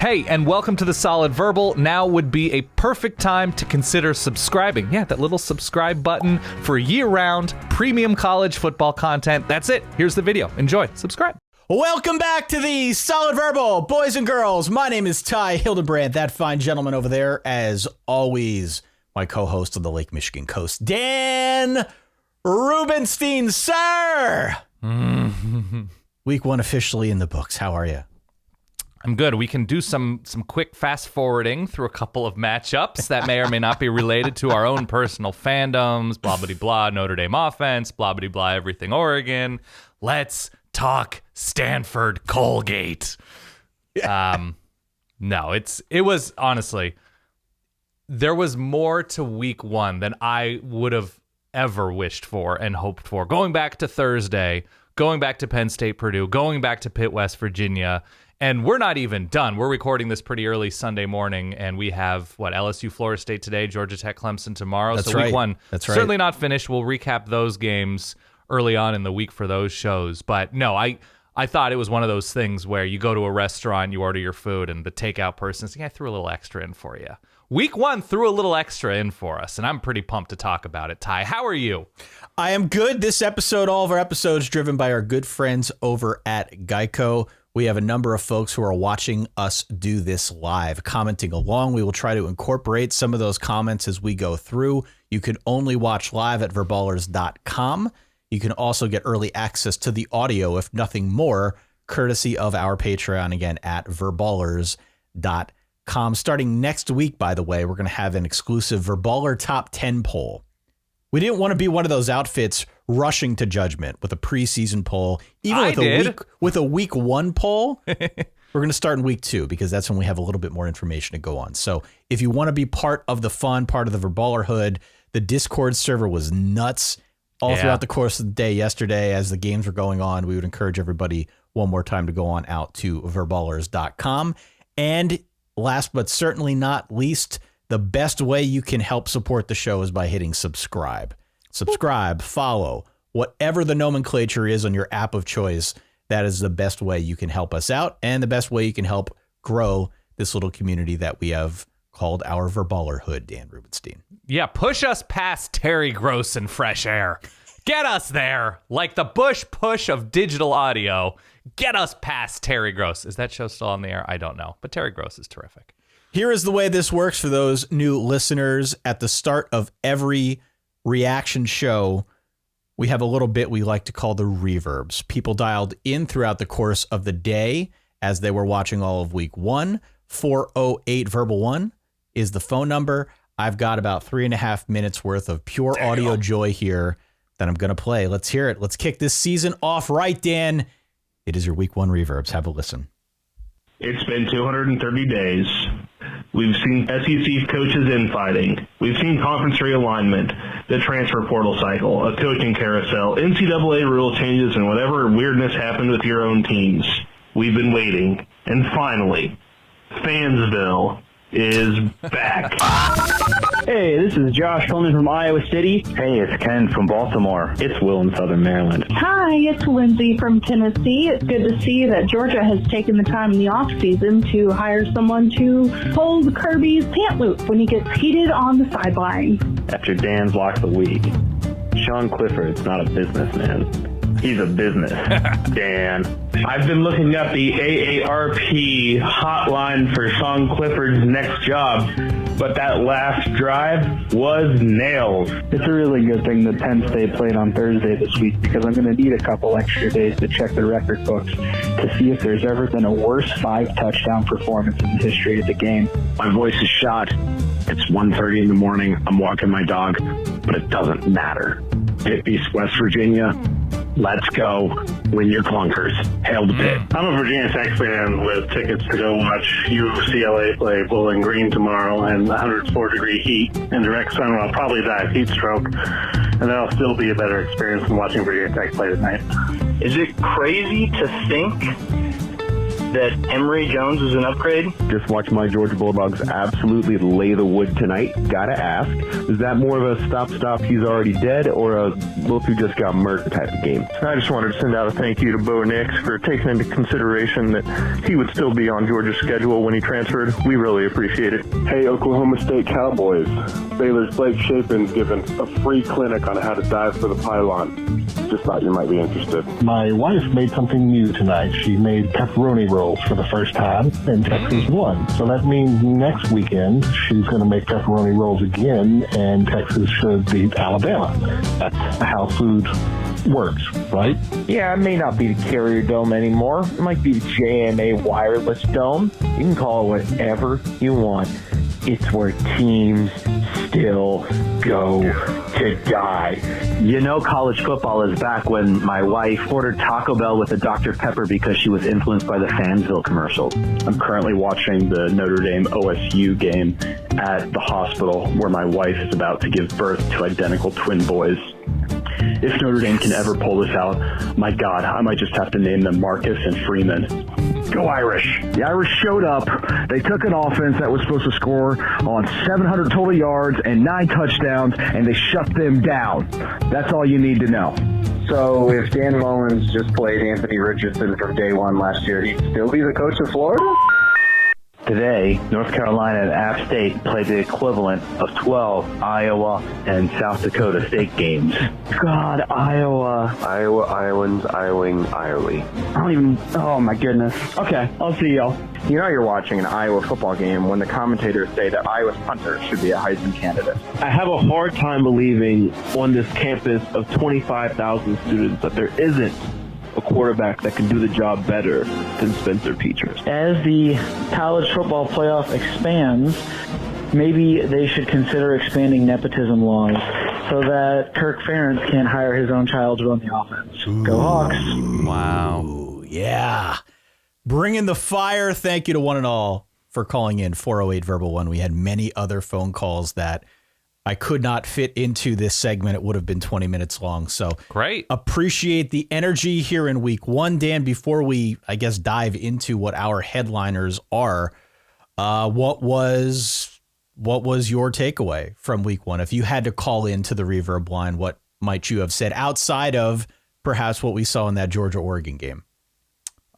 Hey, and welcome to The Solid Verbal. Now would be a perfect time to consider subscribing. Yeah, that little subscribe button for year-round premium college football content. That's it. Here's the video. Enjoy. Subscribe. Welcome back to The Solid Verbal, boys and girls. My name is Ty Hildebrand, that fine gentleman over there. As always, my co-host of the Lake Michigan Coast, Dan Rubenstein, sir. Week one officially in the books. How are you? I'm good. We can do some quick fast forwarding through a couple of matchups that may or may not be related to our own personal fandoms. Blah, blah, blah, Notre Dame offense, blah, blah, blah, everything Oregon. Let's talk Stanford Colgate. No, it was honestly, there was more to week one than I would have ever wished for and hoped for. Going back to Thursday, going back to Penn State, Purdue, going back to Pitt, West Virginia. And we're not even done. We're recording this pretty early Sunday morning, and we have, LSU, Florida State today, Georgia Tech, Clemson tomorrow. That's so right. Week one, That's right. Certainly not finished. We'll recap those games early on in the week for those shows. But no, I thought it was one of those things where you go to a restaurant, you order your food, and the takeout person says, I threw a little extra in for you. Week one threw a little extra in for us, and I'm pretty pumped to talk about it. Ty, how are you? I am good. This episode, all of our episodes, driven by our good friends over at Geico. We have a number of folks who are watching us do this live, commenting along. We will try to incorporate some of those comments as we go through. You can only watch live at verballers.com. You can also get early access to the audio, if nothing more, courtesy of our Patreon, again, at verballers.com. Starting next week, by the way, we're going to have an exclusive Verballer Top 10 poll. We didn't want to be one of those outfits rushing to judgment with a preseason poll, even with a week one poll. We're going to start in week two because that's when we have a little bit more information to go on. So if you want to be part of the fun, part of the Verballerhood, the Discord server was nuts all throughout the course of the day yesterday as the games were going on. We would encourage everybody one more time to go on out to verballers.com. And last but certainly not least, the best way you can help support the show is by hitting subscribe. Subscribe, follow, whatever the nomenclature is on your app of choice. That is the best way you can help us out and the best way you can help grow this little community that we have called our Verballerhood, Dan Rubenstein. Yeah, push us past Terry Gross and fresh air. Get us there, like the Bush push of digital audio. Get us past Terry Gross. Is that show still on the air? I don't know, but Terry Gross is terrific. Here is the way this works for those new listeners. At the start of every reaction show, we have a little bit we like to call the reverbs. People dialed in throughout the course of the day as they were watching all of week one. 408 Verbal 1 is the phone number. I've got about 3.5 minutes worth of pure audio joy here that I'm going to play. Let's hear it. Let's kick this season off right, Dan. It is your week one reverbs. Have a listen. It's been 230 days. We've seen SEC coaches infighting. We've seen conference realignment, the transfer portal cycle, a coaching carousel, NCAA rule changes, and whatever weirdness happened with your own teams. We've been waiting. And finally, Fansville is back. Hey, this is Josh calling from Iowa City. Hey, it's Ken from Baltimore. It's Will in Southern Maryland. Hi, it's Lindsay from Tennessee. It's good to see that Georgia has taken the time in the off-season to hire someone to hold Kirby's pant loop when he gets heated on the sideline. After Dan's Lock of the Week, Sean Clifford's not a businessman. He's a business. Dan. I've been looking up the AARP hotline for Sean Clifford's next job, but that last drive was nails. It's a really good thing that Penn State played on Thursday this week because I'm going to need a couple extra days to check the record books to see if there's ever been a worse 5-touchdown performance in the history of the game. My voice is shot. It's 1:30 in the morning. I'm walking my dog, but it doesn't matter. Pitt beats West Virginia. Let's go. Win your clunkers. Hail to Pitt. I'm a Virginia Tech fan with tickets to go watch UCLA play Bowling Green tomorrow in 104-degree heat and direct sun. I'll probably die of heat stroke, and that'll still be a better experience than watching Virginia Tech play tonight. Is it crazy to think that Emory Jones is an upgrade? Just watch my Georgia Bulldogs absolutely lay the wood tonight. Gotta ask, is that more of a stop, he's already dead, or a look who just got murdered type of game? I just wanted to send out a thank you to Bo Nix for taking into consideration that he would still be on Georgia's schedule when he transferred. We really appreciate it. Hey, Oklahoma State Cowboys. Baylor's Blake Shapen's given a free clinic on how to dive for the pylon. Just thought you might be interested. My wife made something new tonight. She made pepperoni rolls for the first time, and Texas won. So that means next weekend she's going to make pepperoni rolls again, and Texas should beat Alabama. That's how food works, right? Yeah, it may not be the Carrier Dome anymore. It might be the JMA Wireless Dome. You can call it whatever you want. It's where teams still go to die. You know college football is back when my wife ordered Taco Bell with a Dr. Pepper because she was influenced by the Fansville commercials. I'm currently watching the Notre Dame OSU game at the hospital where my wife is about to give birth to identical twin boys. If Notre Dame can ever pull this out, my God, I might just have to name them Marcus and Freeman. Go Irish. The Irish showed up. They took an offense that was supposed to score on 700 total yards and 9 touchdowns, and they shut them down. That's all you need to know. So if Dan Mullins just played Anthony Richardson from day one last year, he'd still be the coach of Florida? Today, North Carolina and App State played the equivalent of 12 Iowa and South Dakota State games. God, Iowa. Iowans, Iowing. I don't even, oh my goodness. Okay, I'll see y'all. You know you're watching an Iowa football game when the commentators say that Iowa's punter should be a Heisman candidate. I have a hard time believing on this campus of 25,000 students that there isn't a quarterback that can do the job better than Spencer Petras. As the college football playoff expands, maybe they should consider expanding nepotism laws so that Kirk Ferentz can't hire his own child to run the offense. Go Hawks. Wow. Yeah. Bringing the fire. Thank you to one and all for calling in 408 Verbal 1. We had many other phone calls that I could not fit into this segment. It would have been 20 minutes long. So great. Appreciate the energy here in week one. Dan, before we, I guess, dive into what our headliners are, what was your takeaway from week one? If you had to call into the Reverb line, what might you have said outside of perhaps what we saw in that Georgia-Oregon game?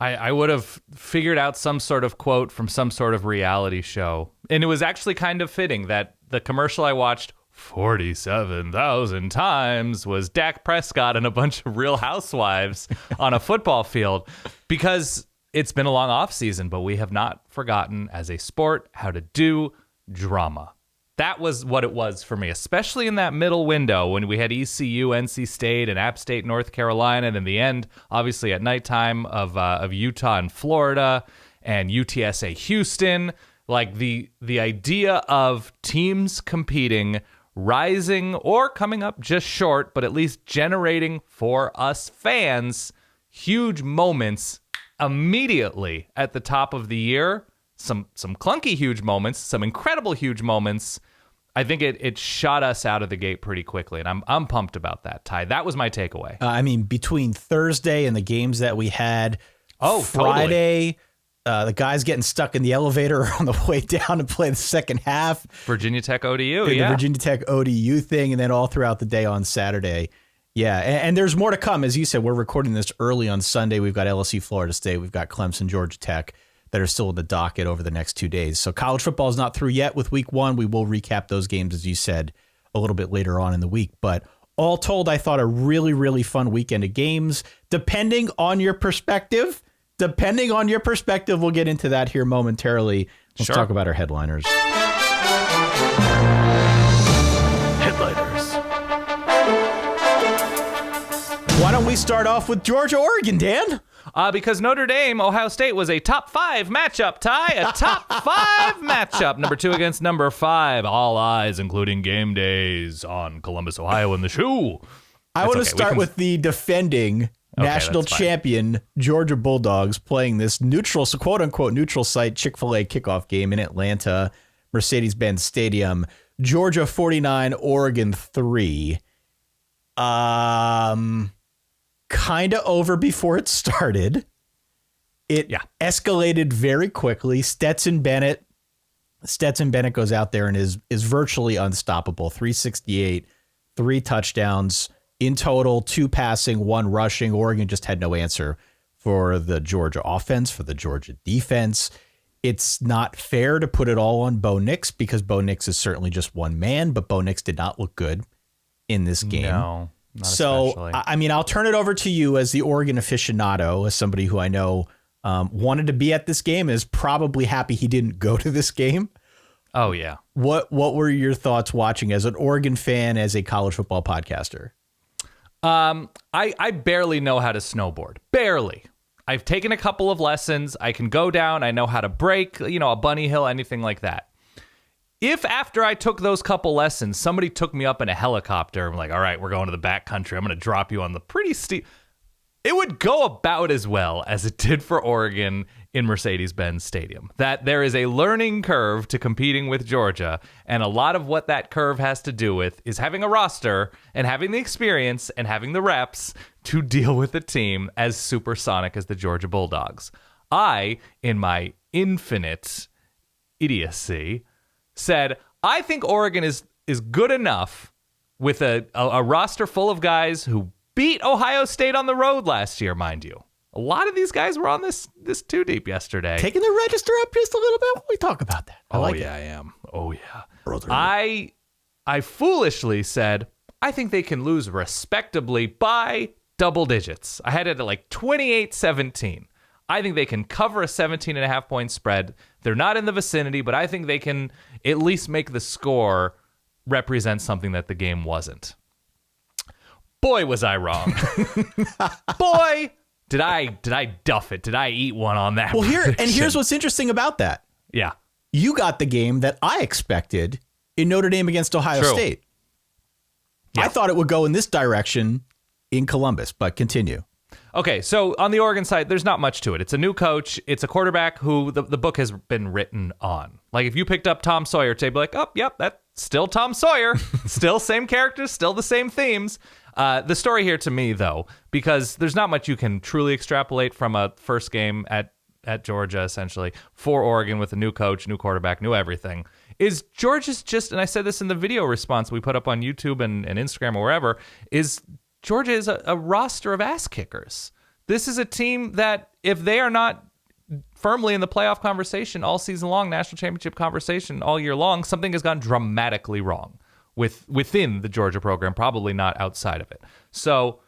I would have figured out some sort of quote from some sort of reality show. And it was actually kind of fitting that the commercial I watched 47,000 times was Dak Prescott and a bunch of Real Housewives on a football field, because it's been a long off season, but we have not forgotten as a sport how to do drama. That was what it was for me, especially in that middle window when we had ECU, NC State, and App State, North Carolina, and in the end, obviously at nighttime of Utah and Florida and UTSA Houston. Like the idea of teams competing, rising or coming up just short, but at least generating for us fans huge moments immediately at the top of the year. Some clunky huge moments, some incredible huge moments. I think it shot us out of the gate pretty quickly, and I'm pumped about that, Ty. That was my takeaway. I mean, between Thursday and the games that we had, totally. Friday, the guys getting stuck in the elevator on the way down to play the second half. Virginia Tech ODU, The Virginia Tech ODU thing, and then all throughout the day on Saturday. Yeah, and there's more to come. As you said, we're recording this early on Sunday. We've got LSU, Florida State. We've got Clemson, Georgia Tech that are still in the docket over the next 2 days. So college football is not through yet with week one. We will recap those games, as you said, a little bit later on in the week. But all told, I thought a really, really fun weekend of games. Depending on your perspective, we'll get into that here momentarily. Let's talk about our headliners. Why don't we start off with Georgia-Oregon, Dan? Because Notre Dame, Ohio State was a top 5 matchup, Ty. A top 5 matchup. Number 2 against number 5. All eyes, including game days on Columbus, Ohio in the shoe. I want to start with the defending national champion Georgia Bulldogs playing this neutral, so quote-unquote neutral site Chick-fil-A kickoff game in Atlanta, Mercedes-Benz Stadium. Georgia 49, Oregon 3. Kind of over before it started. It escalated very quickly. Stetson Bennett goes out there and is virtually unstoppable. 368, 3 touchdowns in total, 2 passing, 1 rushing. Oregon just had no answer for the Georgia offense, for the Georgia defense. It's not fair to put it all on Bo Nix because Bo Nix is certainly just one man, but Bo Nix did not look good in this game. No, not so, especially. I mean, I'll turn it over to you as the Oregon aficionado, as somebody who I know wanted to be at this game, is probably happy he didn't go to this game. Oh, yeah. What were your thoughts watching as an Oregon fan, as a college football podcaster? I barely know how to snowboard. Barely. I've taken a couple of lessons. I can go down. I know how to break, a bunny hill, anything like that. If after I took those couple lessons, somebody took me up in a helicopter and like, all right, we're going to the back country, I'm going to drop you on the pretty steep, it would go about as well as it did for Oregon in Mercedes-Benz Stadium. That there is a learning curve to competing with Georgia, and a lot of what that curve has to do with is having a roster and having the experience and having the reps to deal with a team as supersonic as the Georgia Bulldogs. I, in my infinite idiocy, said, I think Oregon is good enough with a roster full of guys who beat Ohio State on the road last year, mind you. A lot of these guys were on this too deep yesterday. Taking the register up just a little bit when we talk about that. I am. Oh, yeah. I foolishly said, I think they can lose respectably by double digits. I had it at like 28-17. I think they can cover a 17.5 point spread. They're not in the vicinity, but I think they can at least make the score represent something that the game wasn't. Boy, was I wrong. Boy, did I duff it? Did I eat one on that? Well, prediction? here's what's interesting about that. Yeah. You got the game that I expected in Notre Dame against Ohio State. Yeah. I thought it would go in this direction in Columbus, but continue. Okay, so on the Oregon side, there's not much to it. It's a new coach. It's a quarterback who the book has been written on. Like, if you picked up Tom Sawyer today, be like, oh, yep, that's still Tom Sawyer. Still same characters, still the same themes. The story here to me, though, because there's not much you can truly extrapolate from a first game at Georgia, essentially, for Oregon with a new coach, new quarterback, new everything, is Georgia's just, and I said this in the video response we put up on YouTube and Instagram or wherever, is Georgia is a roster of ass kickers. This is a team that, if they are not firmly in the playoff conversation all season long, national championship conversation all year long, something has gone dramatically wrong within the Georgia program, probably not outside of it. So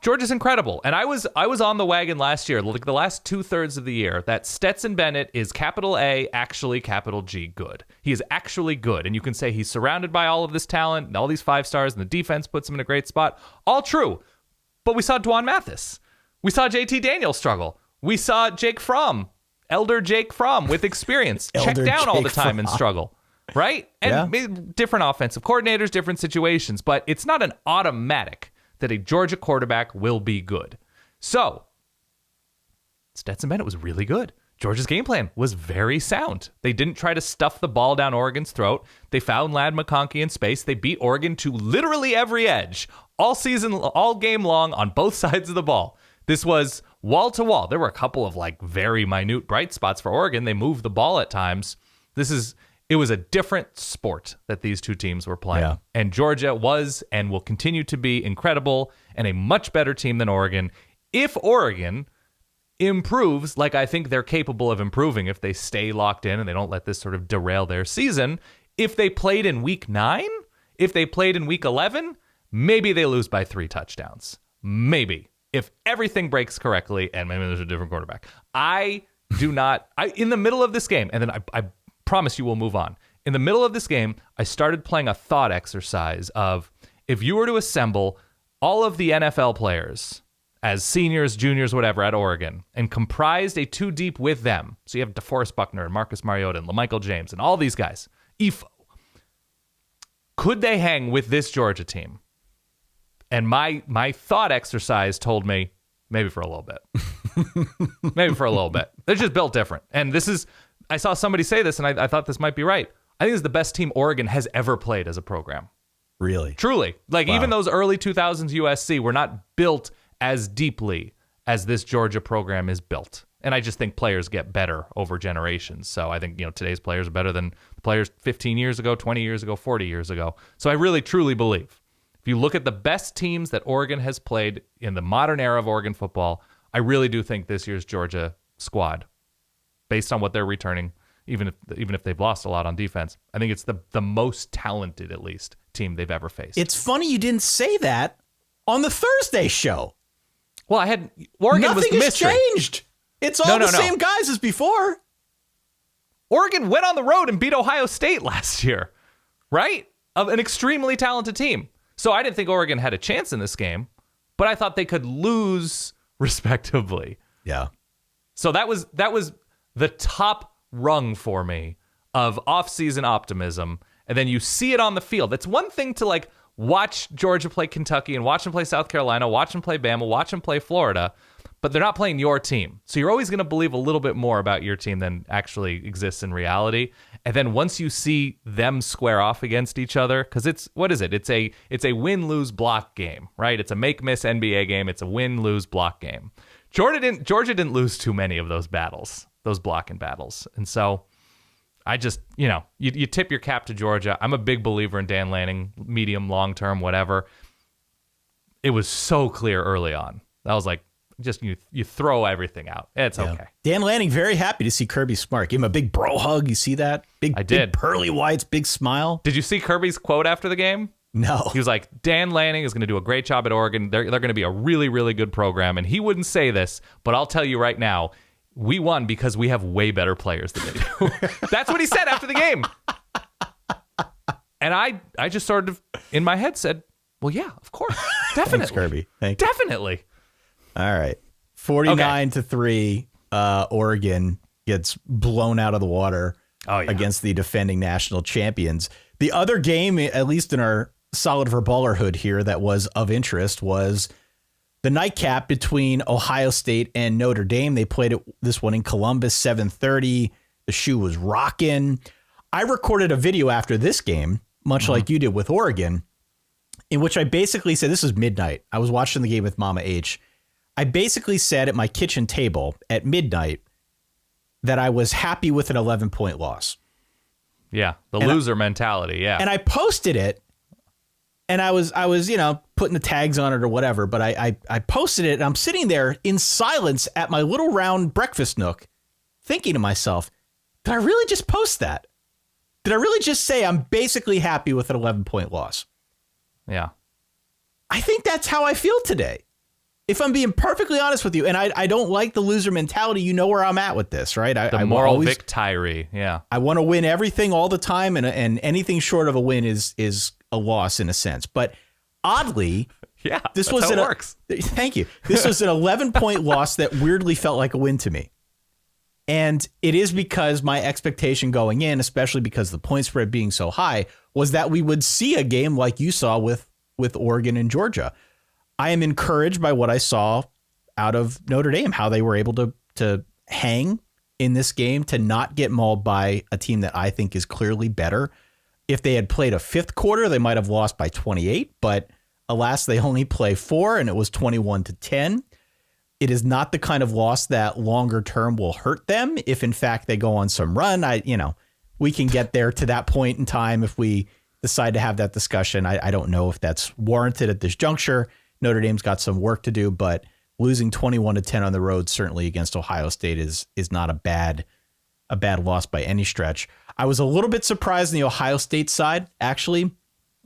Georgia's incredible. And I was on the wagon last year, like the last 2/3 of the year, that Stetson Bennett is capital A, actually capital G good. He is actually good. And you can say he's surrounded by all of this talent and all these 5 stars, and the defense puts him in a great spot. All true. But we saw Dwan Mathis. We saw JT Daniels struggle. We saw Jake Fromm, elder Jake Fromm with experience, check down all the time and struggle. Right? And different offensive coordinators, different situations, but it's not an automatic that a Georgia quarterback will be good. So, Stetson Bennett was really good. Georgia's game plan was very sound. They didn't try to stuff the ball down Oregon's throat. They found Ladd McConkey in space. They beat Oregon to literally every edge, all game long on both sides of the ball. This was wall to wall. There were a couple of like very minute bright spots for Oregon. They moved the ball at times. It was a different sport that these two teams were playing. Yeah. And Georgia was and will continue to be incredible and a much better team than Oregon. If Oregon improves, like I think they're capable of improving if they stay locked in and they don't let this sort of derail their season, if they played in week 9, if they played in week 11, maybe they lose by 3 touchdowns. Maybe. If everything breaks correctly and maybe there's a different quarterback. In the middle of this game, and then I promise you we'll move on. In the middle of this game, I started playing a thought exercise of, if you were to assemble all of the NFL players as seniors, juniors, whatever, at Oregon, and comprised a 2 deep with them, so you have DeForest Buckner and Marcus Mariota and LaMichael James and all these guys, EFO, could they hang with this Georgia team? And my thought exercise told me, maybe for a little bit. Maybe for a little bit. They're just built different. And I saw somebody say this, and I thought this might be right. I think it's the best team Oregon has ever played as a program. Really? Truly. Like, even those early 2000s USC were not built as deeply as this Georgia program is built. And I just think players get better over generations. So I think, today's players are better than the players 15 years ago, 20 years ago, 40 years ago. So I really, truly believe if you look at the best teams that Oregon has played in the modern era of Oregon football, I really do think this year's Georgia squad, based on what they're returning, even if they've lost a lot on defense, I think it's the most talented, at least, team they've ever faced. It's funny you didn't say that on the Thursday show. Well, I had Oregon was the mystery. Nothing has changed. It's all the same guys as before. Oregon went on the road and beat Ohio State last year, right? An extremely talented team. So I didn't think Oregon had a chance in this game, but I thought they could lose respectively. Yeah. So that was the top rung for me of off-season optimism, and then you see it on the field. It's one thing to watch Georgia play Kentucky and watch them play South Carolina, watch them play Bama, watch them play Florida, but they're not playing your team. So you're always going to believe a little bit more about your team than actually exists in reality. And then once you see them square off against each other, because it's a win-lose block game, right? It's a make-miss NBA game. It's a win-lose block game. Georgia didn't lose too many of those battles, those blocking battles. And so I just, you tip your cap to Georgia. I'm a big believer in Dan Lanning, medium, long-term, whatever. It was so clear early on. I was like, just you throw everything out. It's okay. Dan Lanning, very happy to see Kirby Smart. Give him a big bro hug. You see that? Big pearly whites, big smile. Did you see Kirby's quote after the game? No. He was like, Dan Lanning is going to do a great job at Oregon. They're going to be a really, really good program. And he wouldn't say this, but I'll tell you right now, we won because we have way better players than they do. That's what he said after the game. And I just sort of, in my head, said, well, yeah, of course. Definitely. Thanks, Kirby. Thank you. Definitely. All right. 49-3, Oregon gets blown out of the water against the defending national champions. The other game, at least in our solid verballerhood here, that was of interest was the nightcap between Ohio State and Notre Dame. They played this one in Columbus, 7:30. The shoe was rocking. I recorded a video after this game, much like you did with Oregon, in which I basically said, this was midnight. I was watching the game with Mama H. I basically said at my kitchen table at midnight that I was happy with an 11-point loss. Yeah, the loser mentality, yeah. And I posted it, and I was putting the tags on it or whatever, but I posted it, and I'm sitting there in silence at my little round breakfast nook thinking to myself, did I really just post that? Did I really just say I'm basically happy with an 11-point loss? Yeah. I think that's how I feel today. If I'm being perfectly honest with you, and I don't like the loser mentality, you know where I'm at with this, right? The moral victory, yeah. I want to win everything all the time, and anything short of a win is a loss in a sense. But oddly, this was how it works. Thank you. This was an 11-point loss that weirdly felt like a win to me. And it is because my expectation going in, especially because the point spread being so high, was that we would see a game like you saw with Oregon and Georgia. I am encouraged by what I saw out of Notre Dame, how they were able to hang in this game, to not get mauled by a team that I think is clearly better. If they had played a fifth quarter, they might have lost by 28, but alas, they only play 4, and it was 21-10. It is not the kind of loss that longer term will hurt them if, in fact, they go on some run. We can get there to that point in time if we decide to have that discussion. I don't know if that's warranted at this juncture. Notre Dame's got some work to do, but losing 21-10 on the road, certainly against Ohio State, is not a bad loss by any stretch. I was a little bit surprised on the Ohio State side, actually.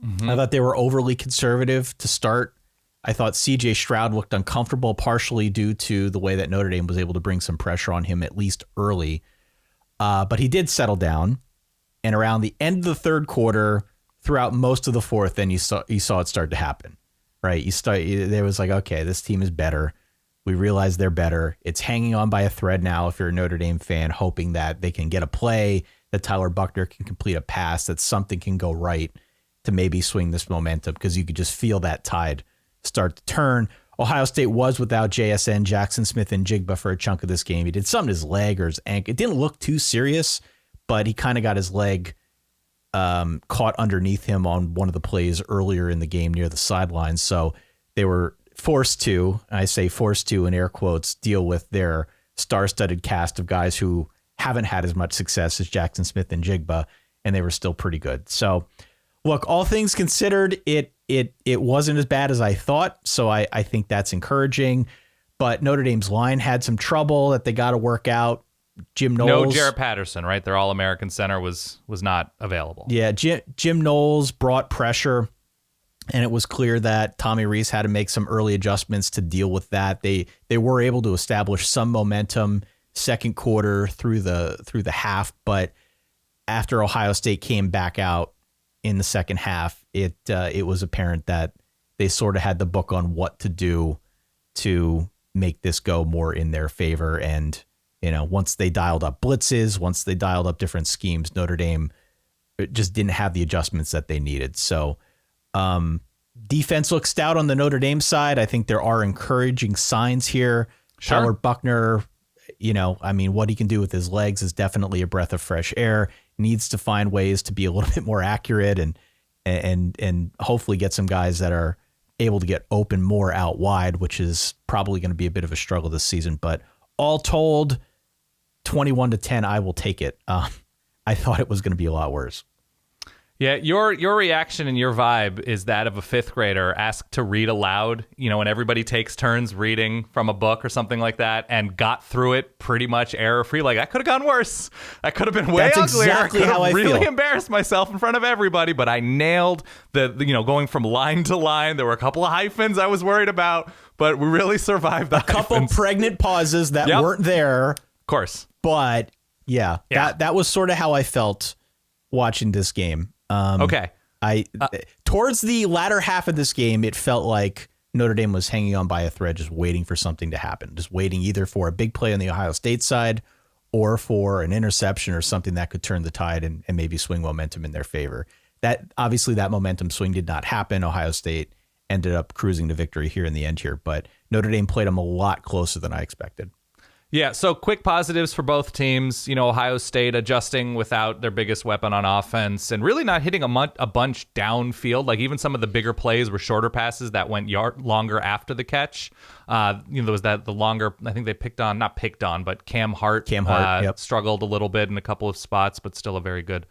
Mm-hmm. I thought they were overly conservative to start. I thought C.J. Stroud looked uncomfortable, partially due to the way that Notre Dame was able to bring some pressure on him, at least early. But he did settle down. And around the end of the third quarter, throughout most of the fourth, then you saw it start to happen. Right, there was like, okay, this team is better. We realize they're better. It's hanging on by a thread now if you're a Notre Dame fan, hoping that they can get a play, that Tyler Buchner can complete a pass, that something can go right to maybe swing this momentum, because you could just feel that tide start to turn. Ohio State was without JSN, Jackson Smith, and Jigba for a chunk of this game. He did something to his leg or his ankle. It didn't look too serious, but he kind of got his leg caught underneath him on one of the plays earlier in the game near the sidelines. So they were forced to, I say forced to in air quotes, deal with their star-studded cast of guys who haven't had as much success as Jackson Smith and Jigba, and they were still pretty good. So, look, all things considered, it wasn't as bad as I thought, so I think that's encouraging. But Notre Dame's line had some trouble that they got to work out. Jim Knowles. No Jarrett Patterson, right? Their All-American center was not available. Yeah, Jim Knowles brought pressure, and it was clear that Tommy Rees had to make some early adjustments to deal with that. They were able to establish some momentum second quarter through the half, but after Ohio State came back out in the second half, it was apparent that they sort of had the book on what to do to make this go more in their favor. And once they dialed up blitzes, once they dialed up different schemes, Notre Dame just didn't have the adjustments that they needed. So defense looks stout on the Notre Dame side. I think there are encouraging signs here. Sure. Tyler Buckner, what he can do with his legs is definitely a breath of fresh air. Needs to find ways to be a little bit more accurate and hopefully get some guys that are able to get open more out wide, which is probably going to be a bit of a struggle this season. But all told, 21-10, I will take it. I thought it was going to be a lot worse. Yeah, your reaction and your vibe is that of a fifth grader asked to read aloud, when everybody takes turns reading from a book or something like that, and got through it pretty much error-free. Like, I could have gone worse. I could have been way That's uglier. exactly I could how have I really feel. embarrassed myself in front of everybody, but I nailed the going from line to line. There were a couple of hyphens I was worried about, but we really survived the couple hyphens. pregnant pauses that Yep. weren't there. Of course. But yeah. That was sort of how I felt watching this game. Okay. Towards the latter half of this game, it felt like Notre Dame was hanging on by a thread, just waiting for something to happen, just waiting either for a big play on the Ohio State side or for an interception or something that could turn the tide and maybe swing momentum in their favor. That obviously that momentum swing did not happen. Ohio State ended up cruising to victory here in the end here, but Notre Dame played them a lot closer than I expected. Yeah, so quick positives for both teams. Ohio State adjusting without their biggest weapon on offense and really not hitting a bunch downfield. Like even some of the bigger plays were shorter passes that went longer after the catch. There was the longer, I think they not picked on, but Cam Hart yep. struggled a little bit in a couple of spots, but still a very good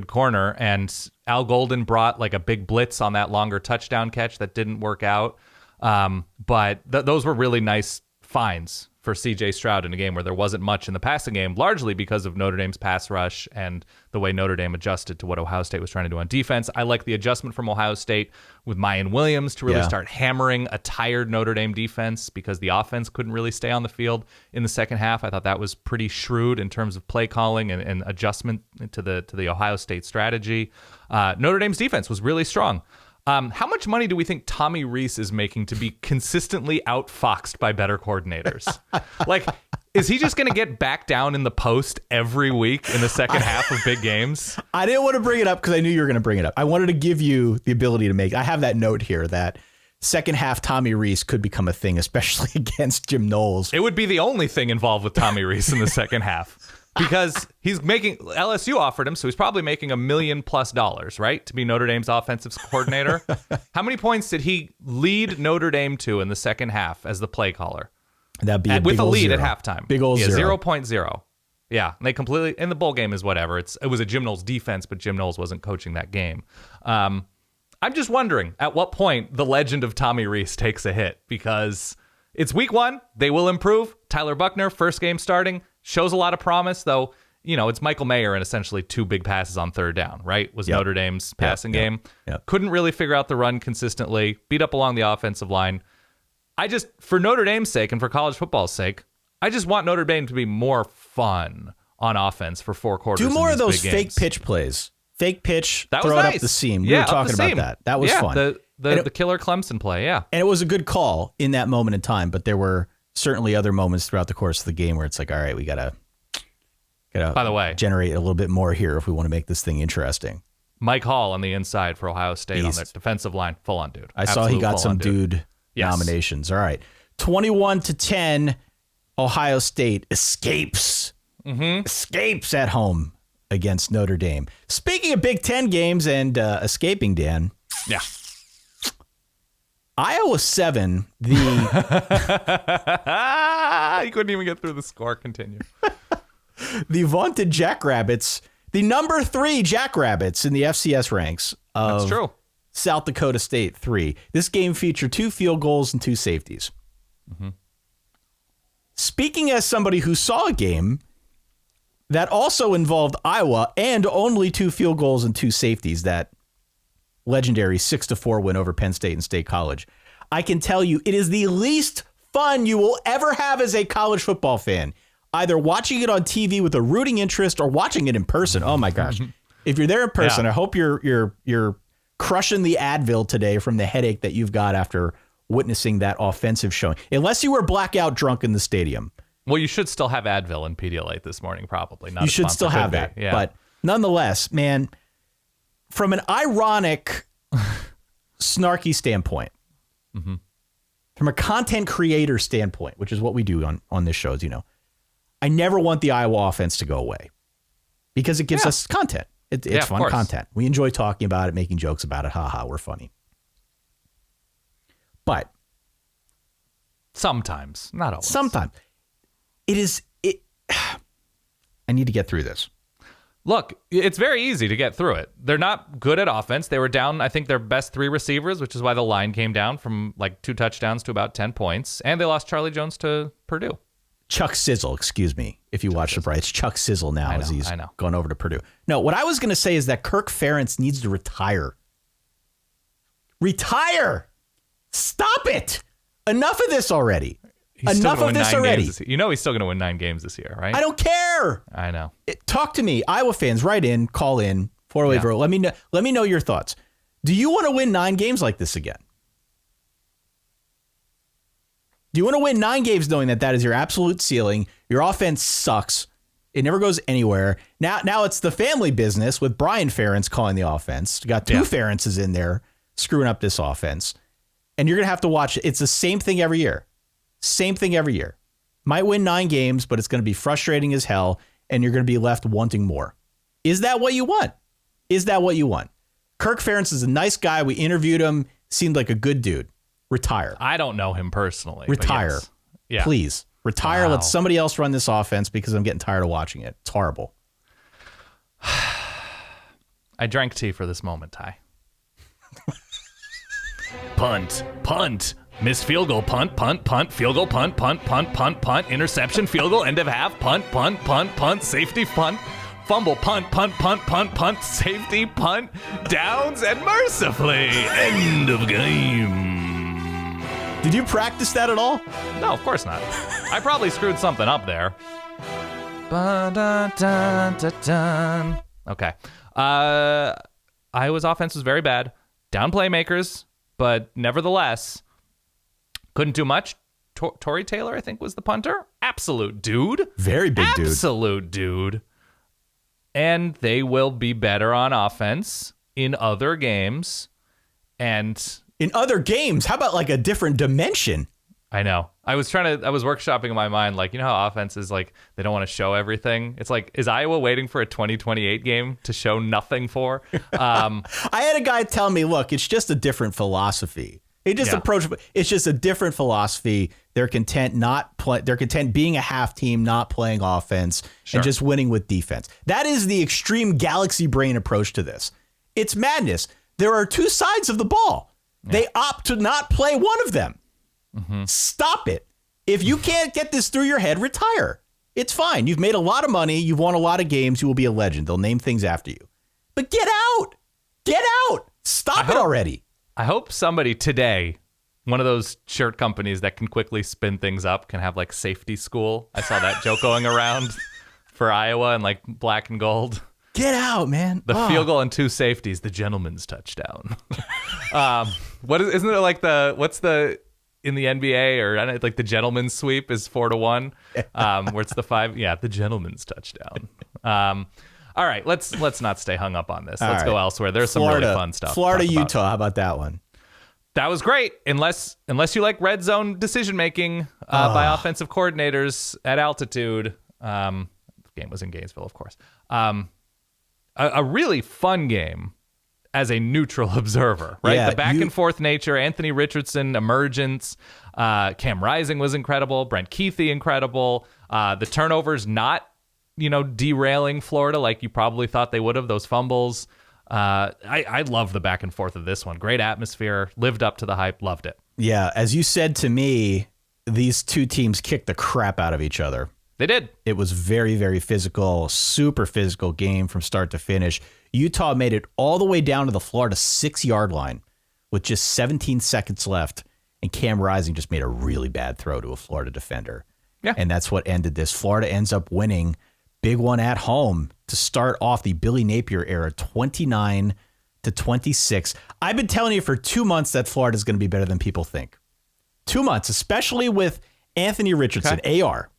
corner. And Al Golden brought like a big blitz on that longer touchdown catch that didn't work out. But those were really nice finds for C.J. Stroud in a game where there wasn't much in the passing game, largely because of Notre Dame's pass rush and the way Notre Dame adjusted to what Ohio State was trying to do on defense. I like the adjustment from Ohio State with Mayan Williams to really start hammering a tired Notre Dame defense because the offense couldn't really stay on the field in the second half. I thought that was pretty shrewd in terms of play calling and adjustment to the Ohio State strategy. Notre Dame's defense was really strong. How much money do we think Tommy Rees is making to be consistently outfoxed by better coordinators? Like, is he just going to get back down in the post every week in the second half of big games? I didn't want to bring it up because I knew you were going to bring it up. I wanted to give you the ability to make. I have that note here that second half Tommy Rees could become a thing, especially against Jim Knowles. It would be the only thing involved with Tommy Rees in the second half. Because LSU offered him, so he's probably making $1 million+ right, to be Notre Dame's offensive coordinator. How many points did he lead Notre Dame to in the second half as the play caller? That'd be with a lead zero. at halftime. Big old 0. 0.0. Yeah, and they completely in the bowl game is whatever. It was a Jim Knowles defense, but Jim Knowles wasn't coaching that game. I'm just wondering at what point the legend of Tommy Rees takes a hit, because it's week 1. They will improve. Tyler Buckner, first game starting. Shows a lot of promise, though. It's Michael Mayer and essentially 2 big passes on third down, right? Was Notre Dame's passing game. Yep. Couldn't really figure out the run consistently. Beat up along the offensive line. For Notre Dame's sake and for college football's sake, I just want Notre Dame to be more fun on offense for 4 quarters. Do more of those big fake games. pitch plays. Fake pitch, that throw was it nice. up the seam. We Yeah, were talking up the about seam. that. That was fun. The killer Clemson play, yeah. And it was a good call in that moment in time, but there were certainly other moments throughout the course of the game where it's like, all right, we gotta by the way, generate a little bit more here if we want to make this thing interesting. Mike Hall on the inside for Ohio State on their defensive line, full on dude. I saw he got some dude nominations. All right, 21-10, Ohio State escapes at home against Notre Dame. Speaking of Big Ten games and escaping, Dan. Yeah. Iowa 7, the you couldn't even get through the score. Continue. The vaunted Jackrabbits, the number 3 Jackrabbits in the FCS ranks of That's true. South Dakota State 3. This game featured 2 field goals and 2 safeties. Mm-hmm. Speaking as somebody who saw a game that also involved Iowa and only 2 field goals and 2 safeties, that legendary 6-4 win over Penn State and State College, I can tell you it is the least fun you will ever have as a college football fan, either watching it on TV with a rooting interest or watching it in person. Oh my gosh. If you're there in person, I hope you're crushing the Advil today from the headache that you've got after witnessing that offensive showing. Unless you were blackout drunk in the stadium. Well, you should still have Advil and Pedialyte this morning, probably. Not you should still have that. Yeah. But nonetheless, man, from an ironic, snarky standpoint, from a content creator standpoint, which is what we do on this show, as you know, I never want the Iowa offense to go away because it gives us content. It's fun content. We enjoy talking about it, making jokes about it. Ha ha, we're funny. But sometimes, not always. Sometimes. I need to get through this. Look, it's very easy to get through it. They're not good at offense. They were down, I think, their best 3 receivers, which is why the line came down from like 2 touchdowns to about 10 points. And they lost Charlie Jones to Purdue. Chuck Sizzle, excuse me, if you watch the Bright. It's Chuck Sizzle now as he's going over to Purdue. No, what I was going to say is that Kirk Ferentz needs to retire. Retire! Stop it! Enough of this already. Enough of this already. You know he's still going to win 9 games this year, right? I don't care. I know. Talk to me. Iowa fans, write in, call in, 408. Let me know your thoughts. Do you want to win 9 games like this again? Do you want to win 9 games knowing that is your absolute ceiling? Your offense sucks. It never goes anywhere. Now it's the family business with Brian Ferentz calling the offense. You got 2 Ferentzes in there screwing up this offense. And you're going to have to watch it. It's the same thing every year. Same thing every year. Might win 9 games, but it's going to be frustrating as hell, and you're going to be left wanting more. Is that what you want? Is that what you want? Kirk Ferentz is a nice guy. We interviewed him. Seemed like a good dude. Retire. I don't know him personally. Retire. Yes. Yeah. Please. Retire. Wow. Let somebody else run this offense because I'm getting tired of watching it. It's horrible. I drank tea for this moment, Ty. Punt. Missed field goal, punt, field goal, punt, interception, field goal, end of half, punt, safety, punt, fumble, punt, safety, punt, downs, and mercifully, end of game. Did you practice that at all? No, of course not. I probably screwed something up there. Okay. Iowa's offense was very bad. Down playmakers, but nevertheless, couldn't do much. Torrey Taylor, I think, was the punter. Absolute dude. Very big dude. Absolute dude. And they will be better on offense in other games. And in other games? How about like a different dimension? I know. I was workshopping in my mind, like, you know how offense is like, they don't want to show everything. It's like, is Iowa waiting for a 2028 game to show nothing for? I had a guy tell me, look, it's just a different philosophy. It's just a different philosophy. They're content they're content being a half team, not playing offense, and just winning with defense. That is the extreme galaxy brain approach to this. It's madness. There are 2 sides of the ball. Yeah. They opt to not play one of them. Mm-hmm. Stop it. If you can't get this through your head, retire. It's fine. You've made a lot of money. You've won a lot of games. You will be a legend. They'll name things after you. But get out. Get out. Stop it already. I hope somebody today, one of those shirt companies that can quickly spin things up, can have like safety school. I saw that joke going around for Iowa in like black and gold. Get out, man. The field goal and 2 safeties, the gentleman's touchdown. Isn't it like in the NBA or like the gentleman's sweep is 4-1, where it's the 5. Yeah, the gentleman's touchdown. All right, let's not stay hung up on this. Let's go elsewhere. There's some really fun stuff. Florida, Utah. How about that one? That was great, unless you like red zone decision making by offensive coordinators at altitude. The game was in Gainesville, of course. A really fun game. as a neutral observer, right? Yeah, the back and forth nature, Anthony Richardson emergence, Cam Rising was incredible, Brent Keithy incredible, the turnovers not, derailing Florida like you probably thought they would have, those fumbles. I love the back and forth of this one. Great atmosphere, lived up to the hype, loved it. Yeah, as you said to me, these two teams kicked the crap out of each other. They did. It was very, very physical, super physical game from start to finish. Utah made it all the way down to the Florida 6-yard line with just 17 seconds left, and Cam Rising just made a really bad throw to a Florida defender. Yeah. And that's what ended this. Florida ends up winning, big one at home to start off the Billy Napier era, 29-26. I've been telling you for 2 months that Florida is going to be better than people think. 2 months, especially with Anthony Richardson, AR,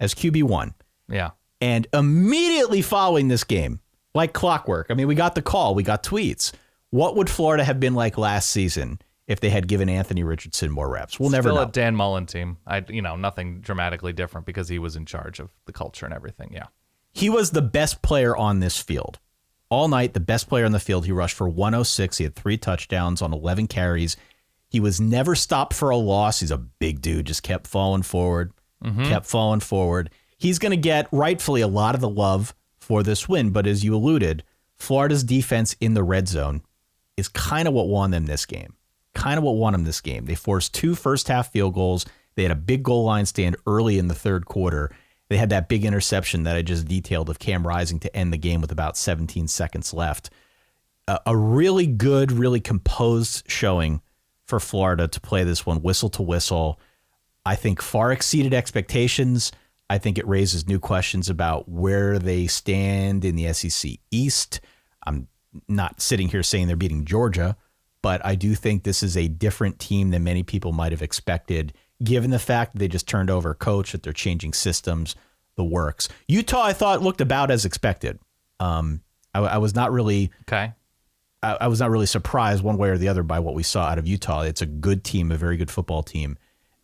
as QB1. Yeah. And immediately following this game, like clockwork, I mean, we got the call, we got tweets. What would Florida have been like last season if they had given Anthony Richardson more reps? We'll never know. Still a Dan Mullen team. Nothing dramatically different because he was in charge of the culture and everything. Yeah. He was the best player on this field. All night, the best player on the field. He rushed for 106. He had 3 touchdowns on 11 carries. He was never stopped for a loss. He's a big dude, just kept falling forward, kept falling forward. He's going to get, rightfully, a lot of the love for this win. But as you alluded, Florida's defense in the red zone is kind of what won them this game. They forced 2 first-half field goals. They had a big goal line stand early in the third quarter. They had that big interception that I just detailed of Cam Rising to end the game with about 17 seconds left. A really good, really composed showing for Florida to play this one whistle to whistle. I think far exceeded expectations. I think it raises new questions about where they stand in the SEC East. I'm not sitting here saying they're beating Georgia, but I do think this is a different team than many people might have expected, given the fact that they just turned over a coach, that they're changing systems, the works. Utah, I thought, looked about as expected. I was not really I was not really surprised one way or the other by what we saw out of Utah. It's a good team, a very good football team.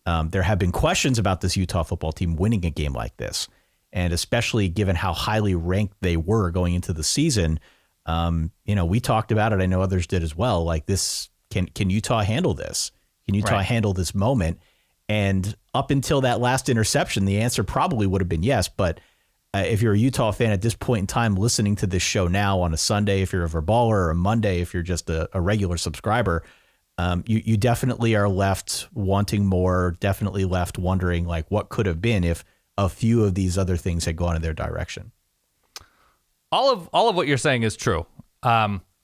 There have been questions about this Utah football team winning a game like this, and especially given how highly ranked they were going into the season. We talked about it. I know others did as well. Like this, can Utah handle this? Can Utah handle this moment? And up until that last interception, the answer probably would have been yes. But if you're a Utah fan at this point in time, listening to this show now on a Sunday, if you're a Verballer, or a Monday, if you're just a regular subscriber, you definitely are left wanting more, definitely left wondering like what could have been if a few of these other things had gone in their direction. All of what you're saying is true.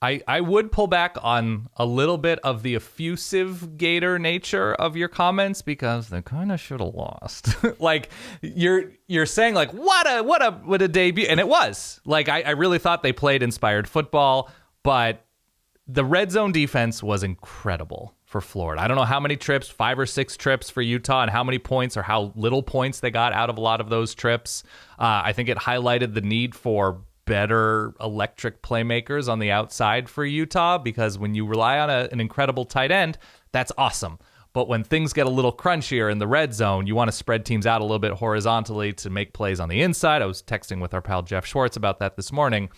I would pull back on a little bit of the effusive Gator nature of your comments because they kind of should have lost. Like you're saying like what a debut, and it was. Like I really thought they played inspired football, but the red zone defense was incredible for Florida. I don't know how many trips, 5 or 6 trips for Utah, and how many points or how little points they got out of a lot of those trips. I think it highlighted the need for better electric playmakers on the outside for Utah, because when you rely on an incredible tight end, that's awesome. But when things get a little crunchier in the red zone, you want to spread teams out a little bit horizontally to make plays on the inside. I was texting with our pal Jeff Schwartz about that this morning,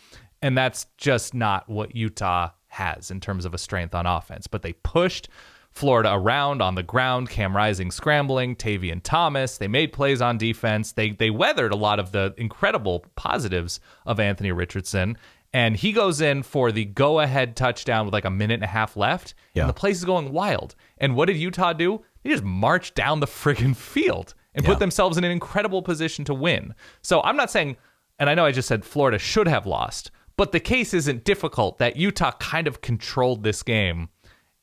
and that's just not what Utah has in terms of a strength on offense. But they pushed Florida around on the ground, Cam Rising scrambling, Tavian Thomas. They made plays on defense. They weathered a lot of the incredible positives of Anthony Richardson. And he goes in for the go-ahead touchdown with like a minute and a half left. Yeah. And the place is going wild. And what did Utah do? They just marched down the friggin' field and put themselves in an incredible position to win. So I'm not saying, and I know I just said Florida should have lost, but the case isn't difficult that Utah kind of controlled this game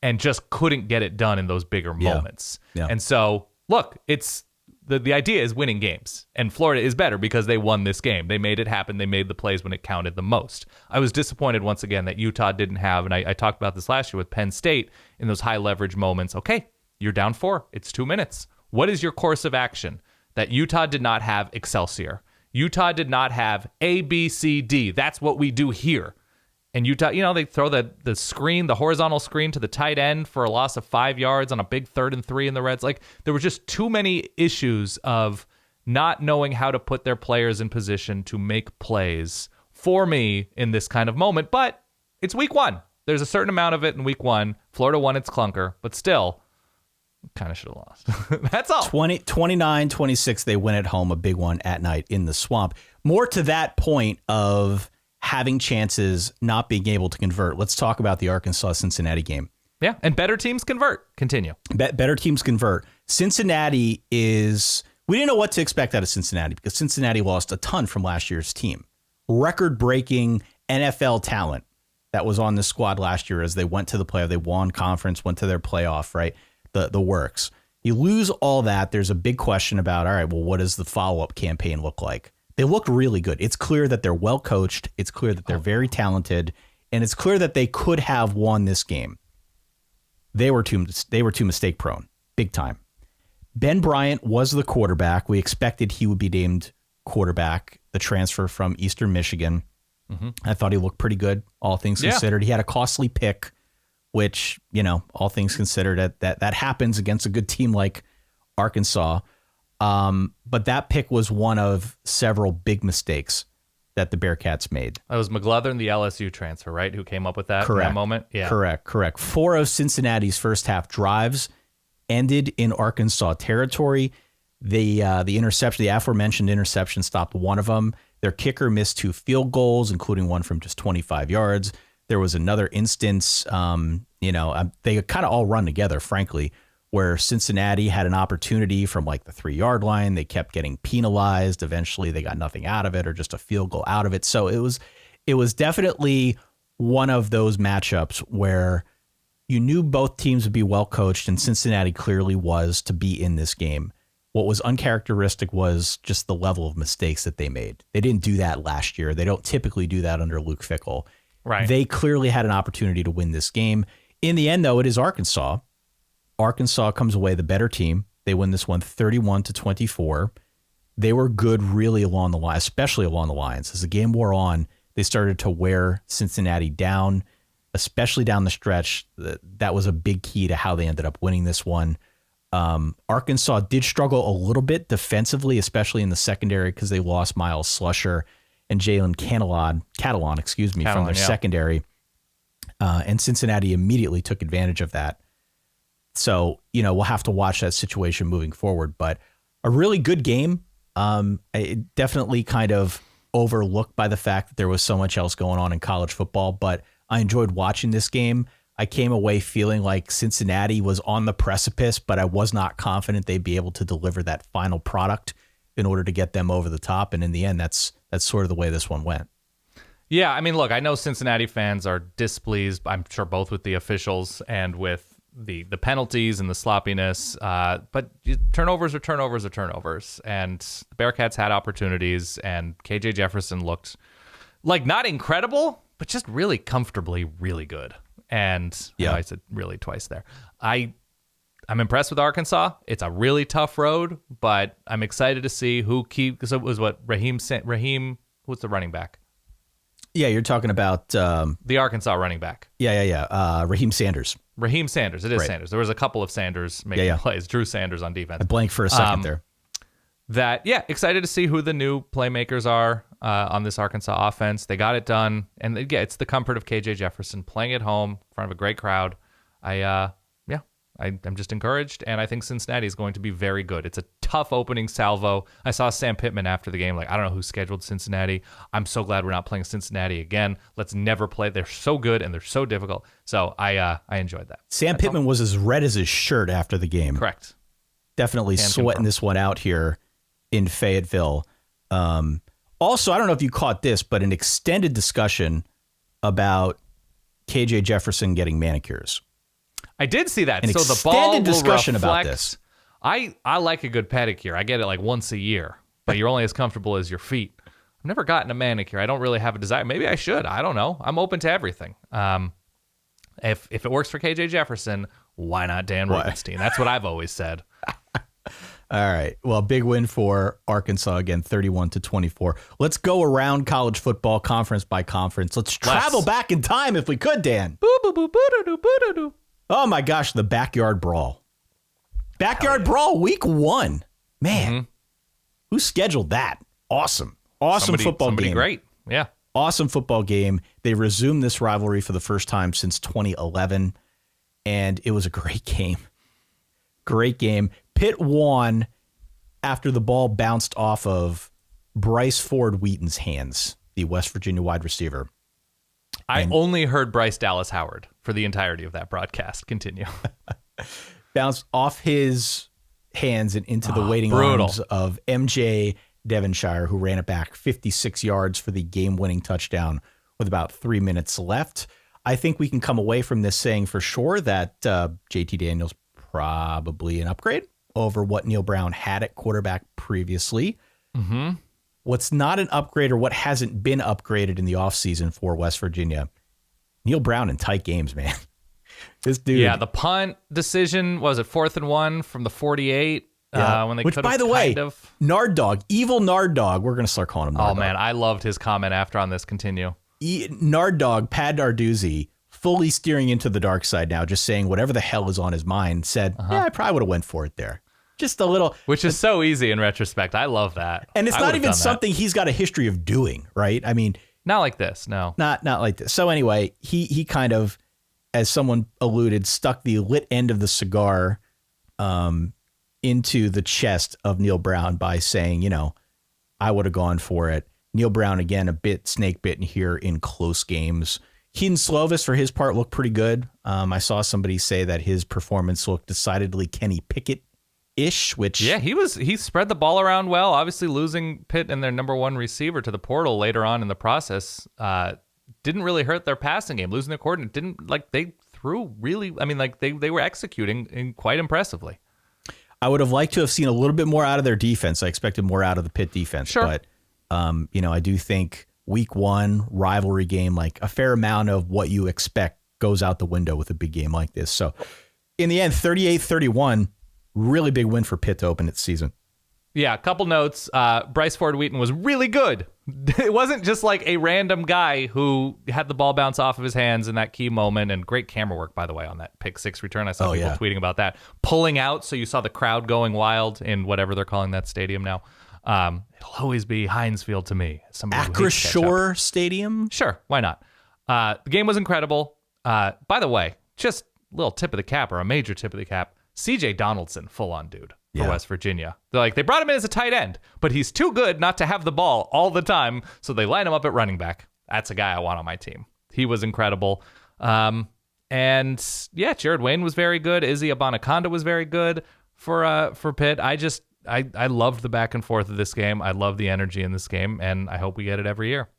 and just couldn't get it done in those bigger moments. Yeah. And so, look, it's the idea is winning games. And Florida is better because they won this game. They made it happen. They made the plays when it counted the most. I was disappointed once again that Utah didn't have, and I talked about this last year with Penn State, in those high leverage moments. Okay, you're down 4. It's 2 minutes. What is your course of action? That Utah did not have Excelsior. Utah did not have A, B, C, D. That's what we do here. And Utah, they throw the screen, the horizontal screen to the tight end for a loss of 5 yards on a big 3rd and 3 in the Reds. Like, there were just too many issues of not knowing how to put their players in position to make plays for me in this kind of moment. But it's week 1. There's a certain amount of it in week 1. Florida won its clunker, but still, kind of should have lost. That's all. 29-26, they win at home, a big one at night in the Swamp. More to that point of having chances, not being able to convert. Let's talk about the Arkansas-Cincinnati game. Yeah, and better teams convert. Continue. Better teams convert. Cincinnati is... We didn't know what to expect out of Cincinnati because Cincinnati lost a ton from last year's team. Record-breaking NFL talent that was on this squad last year as they went to the playoff. They won conference, went to their playoff, right? The works. You lose all that. There's a big question about, all right, well, what does the follow-up campaign look like? They looked really good. It's clear that they're well coached. It's clear that they're very talented, and it's clear that they could have won this game. They were too mistake prone, big time. Ben Bryant was the quarterback. We expected he would be named quarterback, the transfer from Eastern Michigan. Mm-hmm. I thought he looked pretty good, all things considered. He had a costly pick, which, all things considered, that happens against a good team like Arkansas. But that pick was one of several big mistakes that the Bearcats made. That was McLaughlin, the LSU transfer, right? Who came up with that in that moment? Yeah. Correct. 4 of Cincinnati's first half drives ended in Arkansas territory. The interception, the aforementioned interception, stopped one of them. Their kicker missed 2 field goals, including one from just 25 yards. There was another instance, they kind of all run together, frankly, where Cincinnati had an opportunity from like the 3-yard line. They kept getting penalized. Eventually they got nothing out of it or just a field goal out of it. So it was definitely one of those matchups where you knew both teams would be well coached, and Cincinnati clearly was to be in this game. What was uncharacteristic was just the level of mistakes that they made. They didn't do that last year. They don't typically do that under Luke Fickell. Right. They clearly had an opportunity to win this game. In the end, though, it is Arkansas. Arkansas comes away the better team. They win this one 31-24. They were good really along the line, especially along the lines. As the game wore on, they started to wear Cincinnati down, especially down the stretch. That was a big key to how they ended up winning this one. Arkansas did struggle a little bit defensively, especially in the secondary, because they lost Miles Slusher and Jalen Catalon, from their secondary. And Cincinnati immediately took advantage of that. So, we'll have to watch that situation moving forward. But a really good game. Definitely kind of overlooked by the fact that there was so much else going on in college football. But I enjoyed watching this game. I came away feeling like Cincinnati was on the precipice, but I was not confident they'd be able to deliver that final product in order to get them over the top. And in the end, that's sort of the way this one went. Yeah, I mean, look, I know Cincinnati fans are displeased, I'm sure, both with the officials and with the penalties and the sloppiness. But turnovers are turnovers. And the Bearcats had opportunities, and KJ Jefferson looked like not incredible, but just really comfortably really good. And I said really twice there. I'm impressed with Arkansas. It's a really tough road, but I'm excited to see who because it was Raheem, who's the running back? Yeah, you're talking about the Arkansas running back. Yeah. Raheem Sanders. Raheem Sanders. It is right. Sanders. There was a couple of Sanders making plays. Drew Sanders on defense. I blanked for a second there. Excited to see who the new playmakers are on this Arkansas offense. They got it done. And it's the comfort of KJ Jefferson playing at home in front of a great crowd. I'm just encouraged, and I think Cincinnati is going to be very good. It's a tough opening salvo. I saw Sam Pittman after the game, I don't know who scheduled Cincinnati. I'm so glad we're not playing Cincinnati again. Let's never play. They're so good, and they're so difficult. So I enjoyed that. Sam Pittman was as red as his shirt after the game. Correct. Definitely sweating this one out here in Fayetteville. Also, I don't know if you caught this, but an extended discussion about KJ Jefferson getting manicures. I did see that. An so the extended ball will discussion reflect, about this. I like a good pedicure. I get it once a year, but you're only as comfortable as your feet. I've never gotten a manicure. I don't really have a desire. Maybe I should. I don't know. I'm open to everything. If it works for KJ Jefferson, why not Dan Rubenstein? That's what I've always said. All right. Well, big win for Arkansas again, 31-24. Let's go around college football conference by conference. Let's travel back in time if we could, Dan. Oh my gosh, the backyard brawl. Backyard brawl week 1. Man, who scheduled that? Awesome football game. Great. Yeah. Awesome football game. They resumed this rivalry for the first time since 2011, and it was a great game. Great game. Pitt won after the ball bounced off of Bryce Ford Wheaton's hands, the West Virginia wide receiver. I only heard Bryce Dallas Howard for the entirety of that broadcast. Continue. Bounced off his hands and into the waiting arms of MJ Devonshire, who ran it back 56 yards for the game-winning touchdown with about 3 minutes left. I think we can come away from this saying for sure that JT Daniels probably an upgrade over what Neil Brown had at quarterback previously. Mm-hmm. What's not an upgrade or what hasn't been upgraded in the offseason for West Virginia, Neil Brown in tight games, man. This dude. Yeah, the punt decision, was it 4th and 1 from the 48? Yeah. When they Which, could by have the way, of... Nard Dog, evil Nard Dog. We're going to start calling him Nard Dog. Oh, man, I loved his comment after on this. Continue. Nard Dog, Pad Narduzzi, fully steering into the dark side now, just saying whatever the hell is on his mind, said, yeah, I probably would have went for it there. Just a little. Which is so easy in retrospect. I love that. And it's not even something he's got a history of doing, right? I mean. Not like this, no. Not like this. So anyway, he kind of, as someone alluded, stuck the lit end of the cigar into the chest of Neil Brown by saying, I would have gone for it. Neil Brown, again, a bit snake bitten here in close games. Keaton Slovis, for his part, looked pretty good. I saw somebody say that his performance looked decidedly Kenny Pickett-ish, which... Yeah, he spread the ball around well. Obviously, losing Pitt and their number one receiver to the portal later on in the process didn't really hurt their passing game. Losing their coordinate didn't, they threw really... I mean, they were executing quite impressively. I would have liked to have seen a little bit more out of their defense. I expected more out of the Pitt defense. Sure. But, I do think week one, rivalry game, a fair amount of what you expect goes out the window with a big game like this. So, in the end, 38-31, really big win for Pitt to open its season. Yeah, a couple notes. Bryce Ford Wheaton was really good. It wasn't just a random guy who had the ball bounce off of his hands in that key moment, and great camera work, by the way, on that pick six return. I saw people tweeting about that. Pulling out, so you saw the crowd going wild in whatever they're calling that stadium now. It'll always be Heinz Field to me. Acrisure Stadium? Sure, why not? The game was incredible. By the way, just a little tip of the cap, or a major tip of the cap, C.J. Donaldson, full-on dude. For West Virginia. They brought him in as a tight end, but he's too good not to have the ball all the time, so they line him up at running back. That's a guy I want on my team. He was incredible. And Jared Wayne was very good. Izzy Abanaconda was very good for Pitt. I loved the back and forth of this game. I love the energy in this game, and I hope we get it every year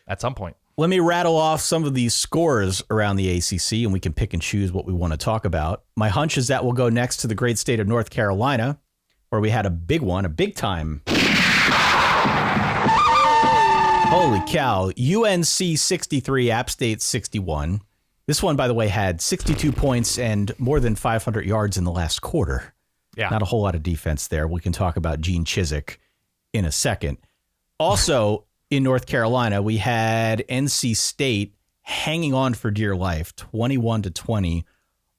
at some point. Let me rattle off some of these scores around the ACC, and we can pick and choose what we want to talk about. My hunch is that we'll go next to the great state of North Carolina, where we had a big one, a big time. Holy cow. UNC 63, App State 61. This one, by the way, had 62 points and more than 500 yards in the last quarter. Yeah. Not a whole lot of defense there. We can talk about Gene Chizik in a second. Also, in North Carolina, we had NC State hanging on for dear life, 21-20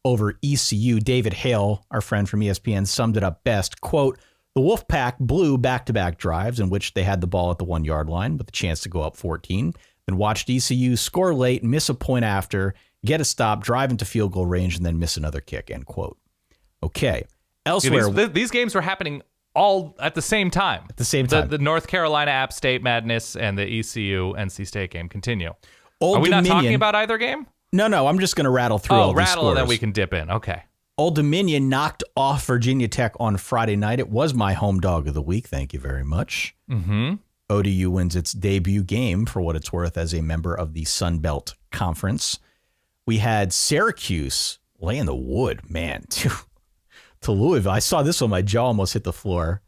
over ECU. David Hale, our friend from ESPN, summed it up best. Quote, the Wolfpack blew back-to-back drives in which they had the ball at the 1 yard line with a chance to go up 14, then watched ECU score late, miss a point after, get a stop, drive into field goal range, and then miss another kick, end quote. Okay. Elsewhere. These games were happening all at the same time. At the same time. The North Carolina App State madness and the ECU NC State game continue. Old Are we Dominion, not talking about either game? No. I'm just going to rattle through all these scores. And then we can dip in. Okay. Old Dominion knocked off Virginia Tech on Friday night. It was my home dog of the week. Thank you very much. Mm-hmm. ODU wins its debut game, for what it's worth, as a member of the Sun Belt Conference. We had Syracuse laying the wood, man, to Louisville. I saw this one. My jaw almost hit the floor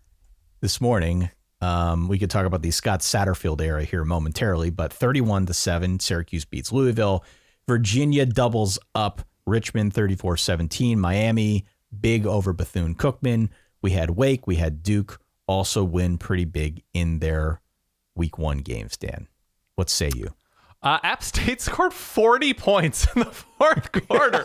this morning. We could talk about the Scott Satterfield era here momentarily, but 31-7, Syracuse beats Louisville. Virginia doubles up Richmond 34-17. Miami, big over Bethune-Cookman. We had Wake. We had Duke also win pretty big in their week one games, Dan. What say you? App State scored 40 points in the fourth quarter.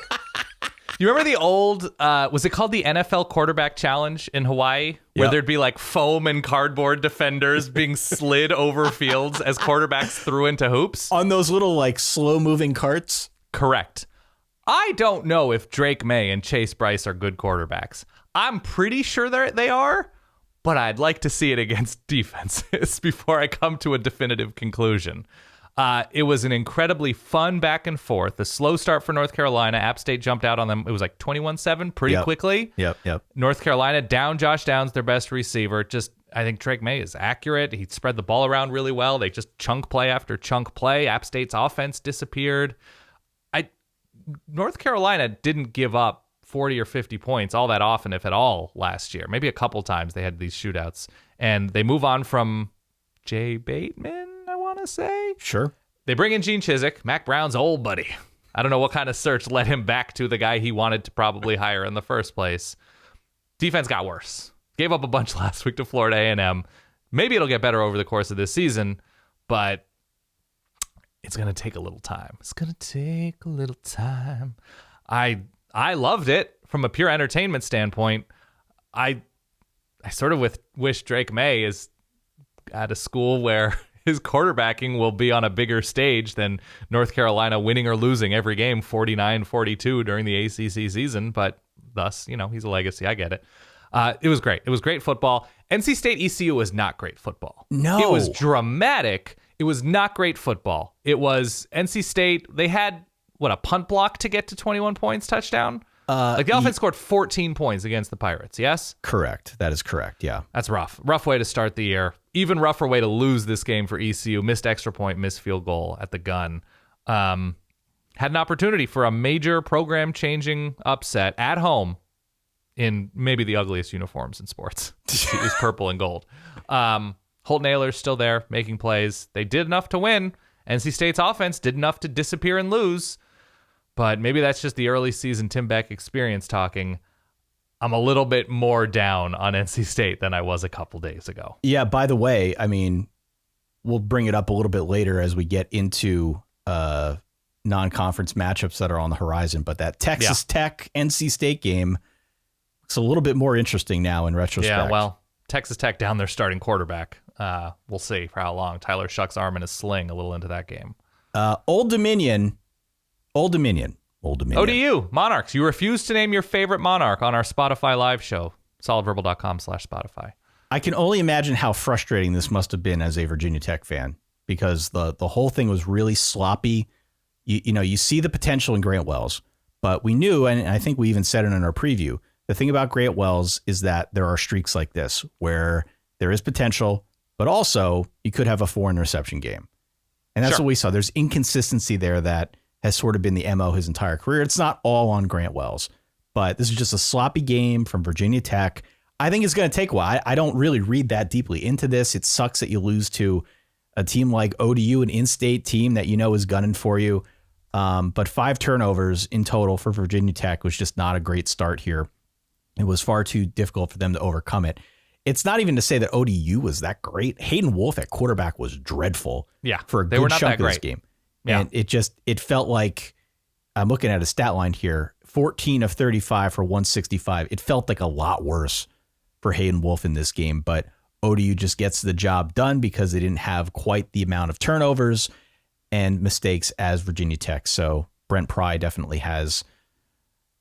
You remember the old, was it called the NFL Quarterback Challenge in Hawaii? Where there'd be like foam and cardboard defenders being slid over fields as quarterbacks threw into hoops? On those little like slow moving carts? Correct. I don't know if Drake May and Chase Bryce are good quarterbacks. I'm pretty sure they are, but I'd like to see it against defenses before I come to a definitive conclusion. It was an incredibly fun back and forth. The slow start for North Carolina. App State jumped out on them. It was like 21-7 pretty quickly. Yep. North Carolina down Josh Downs, their best receiver. I think Drake May is accurate. He spread the ball around really well. They just chunk play after chunk play. App State's offense disappeared. North Carolina didn't give up 40 or 50 points all that often, if at all, last year. Maybe a couple times they had these shootouts. And they move on from Jay Bateman, I want to say. Sure. They bring in Gene Chizik, Mac Brown's old buddy. I don't know what kind of search led him back to the guy he wanted to probably hire in the first place. Defense got worse. Gave up a bunch last week to Florida A&M. Maybe it'll get better over the course of this season, but it's going to take a little time. I loved it from a pure entertainment standpoint. I sort of wish Drake May is at a school where his quarterbacking will be on a bigger stage than North Carolina winning or losing every game 49-42 during the ACC season. But thus, he's a legacy. I get it. It was great. It was great football. NC State ECU was not great football. No. It was dramatic. It was not great football. It was NC State. They had, a punt block to get to 21 points touchdown? The offense scored 14 points against the Pirates, yes? Correct. That is correct, yeah. That's rough. Rough way to start the year. Even rougher way to lose this game for ECU. Missed extra point, missed field goal at the gun. Had an opportunity for a major program-changing upset at home in maybe the ugliest uniforms in sports. It was purple and gold. Holt Naylor's still there, making plays. They did enough to win. NC State's offense did enough to disappear and lose. But maybe that's just the early season Tim Beck experience talking. I'm a little bit more down on NC State than I was a couple days ago. Yeah, by the way, we'll bring it up a little bit later as we get into non-conference matchups that are on the horizon. But that Texas Tech NC State game looks a little bit more interesting now in retrospect. Yeah, well, Texas Tech down their starting quarterback. We'll see for how long. Tyler Shuck's arm in a sling a little into that game. Old Dominion. ODU, Monarchs. You refused to name your favorite Monarch on our Spotify live show. solidverbal.com/Spotify. I can only imagine how frustrating this must have been as a Virginia Tech fan, because the whole thing was really sloppy. You see the potential in Grant Wells, but we knew, and I think we even said it in our preview, the thing about Grant Wells is that there are streaks like this where there is potential, but also you could have a 4-interception game. And that's what we saw. There's inconsistency there that has sort of been the MO his entire career. It's not all on Grant Wells, but this is just a sloppy game from Virginia Tech. I think it's going to take a while. I don't really read that deeply into this. It sucks that you lose to a team like ODU, an in-state team that is gunning for you. But 5 turnovers in total for Virginia Tech was just not a great start here. It was far too difficult for them to overcome it. It's not even to say that ODU was that great. Hayden Wolf at quarterback was dreadful for a good chunk of this game. Yeah. And it felt like, I'm looking at a stat line here, 14 of 35 for 165. It felt like a lot worse for Hayden Wolf in this game, but ODU just gets the job done because they didn't have quite the amount of turnovers and mistakes as Virginia Tech. So Brent Pry definitely has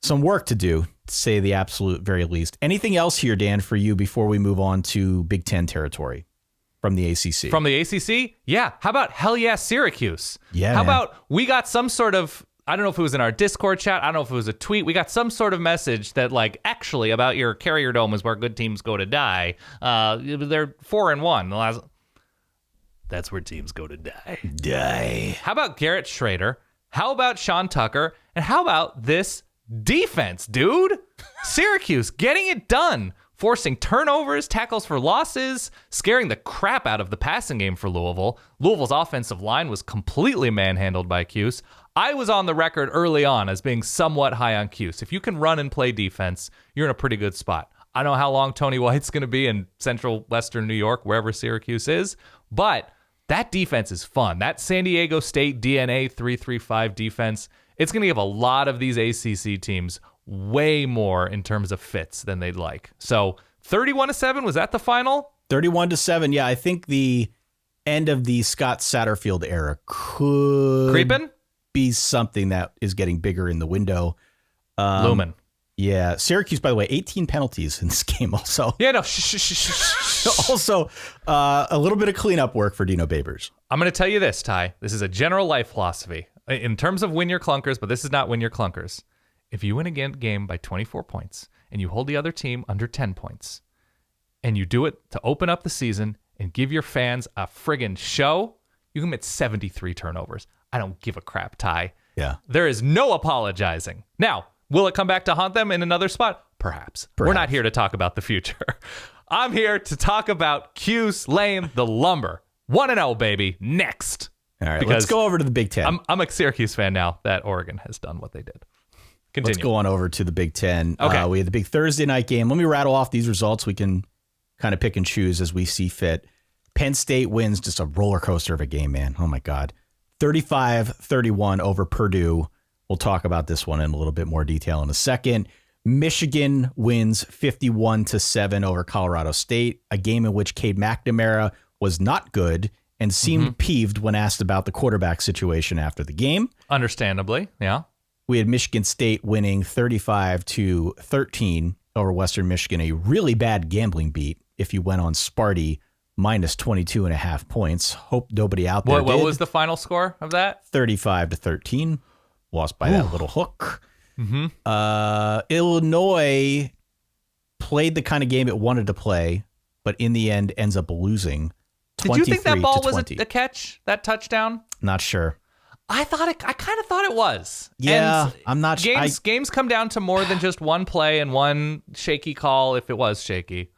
some work to do, to say the absolute very least. Anything else here, Dan, for you before we move on to Big Ten territory from the ACC? From the ACC? Yeah. How about hell yeah, Syracuse? Yeah. How about we got some sort of, I don't know if it was in our Discord chat, I don't know if it was a tweet, we got some sort of message that actually about your Carrier Dome is where good teams go to die. They're 4-1. That's where teams go to die. How about Garrett Schrader? How about Sean Tucker? And how about this defense, dude? Syracuse getting it done, forcing turnovers, tackles for losses, scaring the crap out of the passing game for Louisville. Louisville's offensive line was completely manhandled by Cuse. I was on the record early on as being somewhat high on Cuse. If you can run and play defense, you're in a pretty good spot. I don't know how long Tony White's going to be in central western New York, wherever Syracuse is, but that defense is fun. That San Diego State DNA 3-3-5 defense, it's going to give a lot of these ACC teams way more in terms of fits than they'd like. So 31-7, was that the final? 31-7. Yeah, I think the end of the Scott Satterfield era could creeping be something that is getting bigger in the window. Lumen. Yeah. Syracuse, by the way, 18 penalties in this game also. Yeah, no. Also, a little bit of cleanup work for Dino Babers. I'm going to tell you this, Ty. This is a general life philosophy. In terms of win your clunkers, but this is not win your clunkers. If you win a game by 24 points and you hold the other team under 10 points and you do it to open up the season and give your fans a friggin' show, you commit 73 turnovers. I don't give a crap, Ty. Yeah. There is no apologizing. Now, will it come back to haunt them in another spot? Perhaps. We're not here to talk about the future. I'm here to talk about Q's Lane, the Lumber. 1-0, baby. Next. All right, Because let's go over to the Big Ten. I'm a Syracuse fan now that Oregon has done what they did. Continue. Let's go on over to the Big Ten. Okay. We had the big Thursday night game. Let me rattle off these results. We can kind of pick and choose as we see fit. Penn State wins, just a roller coaster of a game, man. Oh, my God. 35-31 over Purdue. We'll talk about this one in a little bit more detail in a second. Michigan wins 51-7 over Colorado State, a game in which Cade McNamara was not good and seemed peeved when asked about the quarterback situation after the game. Understandably, yeah. We had Michigan State winning 35-13 over Western Michigan, a really bad gambling beat if you went on Sparty minus 22.5 points. Hope nobody out there What was the final score of that? 35-13. Lost by that little hook. Illinois played the kind of game it wanted to play, but in the end ends up losing 23-20. Did you think that ball was a catch, that touchdown? Not sure. I kind of thought it was. Yeah, and I'm not sure. Games come down to more than just one play and one shaky call if it was shaky.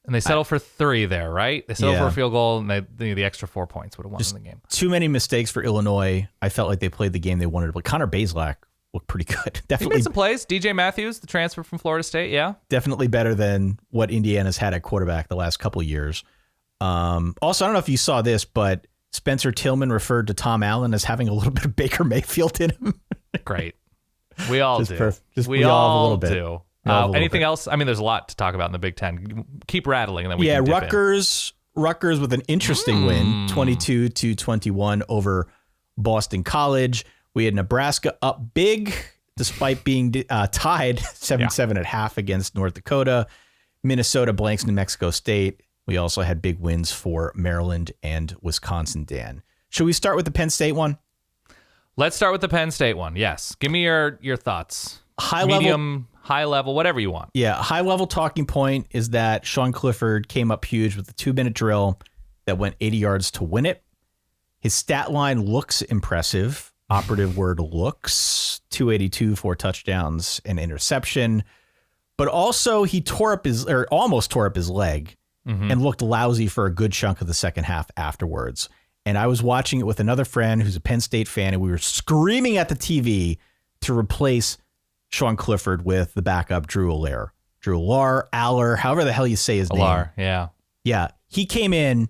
And they settled for 3 there, right? They settled for a field goal, and the extra 4 points would have won the game. Too many mistakes for Illinois. I felt like they played the game they wanted to play. Connor Bazelak looked pretty good. Definitely he made some plays. DJ Matthews, the transfer from Florida State, yeah. Definitely better than what Indiana's had at quarterback the last couple of years. Also, I don't know if you saw this, but Spencer Tillman referred to Tom Allen as having a little bit of Baker Mayfield in him. Great. We all do. We all have a little bit. Do. Anything else? I mean, there's a lot to talk about in the Big Ten. Keep rattling, and then we can dip Rutgers with an interesting win, 22-21 over Boston College. We had Nebraska up big, despite being tied 7-7 at half against North Dakota. Minnesota blanks New Mexico State. We also had big wins for Maryland and Wisconsin, Dan. Should we start with the Penn State one? Let's start with the Penn State one. Yes. Give me your thoughts. Medium, high level, whatever you want. Yeah, high level talking point is that Sean Clifford came up huge with the 2-minute drill that went 80 yards to win it. His stat line looks impressive. Operative word looks. 282, 4 touchdowns, an interception. But also he almost tore up his leg and looked lousy for a good chunk of the second half afterwards. And I was watching it with another friend who's a Penn State fan, and we were screaming at the TV to replace Sean Clifford with the backup Drew Aller, however the hell you say his name. Yeah. He came in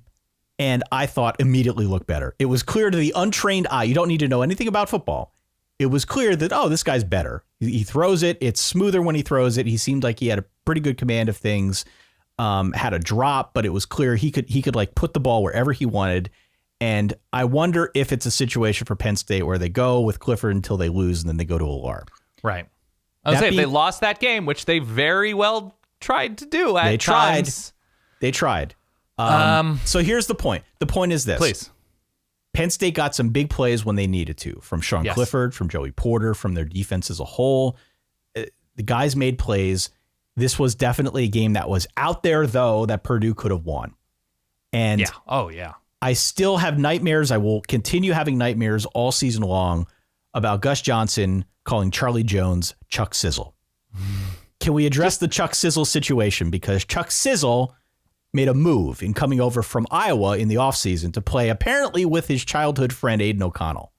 and I thought immediately looked better. It was clear to the untrained eye. You don't need to know anything about football. It was clear that, this guy's better. He throws it. It's smoother when he throws it. He seemed like he had a pretty good command of things, had a drop, but it was clear he could like put the ball wherever he wanted. And I wonder if it's a situation for Penn State where they go with Clifford until they lose and then they go to Aller. Right. I was saying, if they lost that game, which they very well tried to do at times. They tried. So here's the point. The point is this. Please. Penn State got some big plays when they needed to, from Sean Clifford, from Joey Porter, from their defense as a whole. The guys made plays. This was definitely a game that was out there, though, that Purdue could have won. And I still have nightmares. I will continue having nightmares all season long about Gus Johnson calling Charlie Jones Chuck Sizzle. Can we address the Chuck Sizzle situation? Because Chuck Sizzle made a move in coming over from Iowa in the offseason to play apparently with his childhood friend Aiden O'Connell.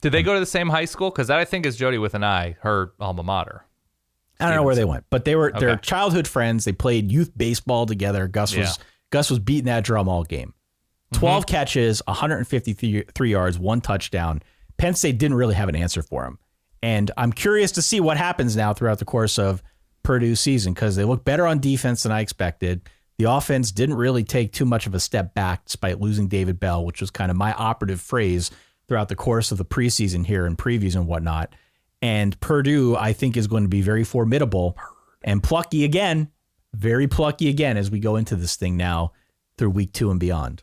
Did they go to the same high school? Because that, I think, is Jody with an I, her alma mater. I don't know where they went, but they're childhood friends. They played youth baseball together. Gus was beating that drum all game. 12 catches, 153 yards, 1 touchdown. Penn State didn't really have an answer for him. And I'm curious to see what happens now throughout the course of Purdue's season, because they look better on defense than I expected. The offense didn't really take too much of a step back despite losing David Bell, which was kind of my operative phrase throughout the course of the preseason here and previews and whatnot. And Purdue, I think, is going to be very formidable and plucky again, very plucky again as we go into this thing now through week 2 and beyond.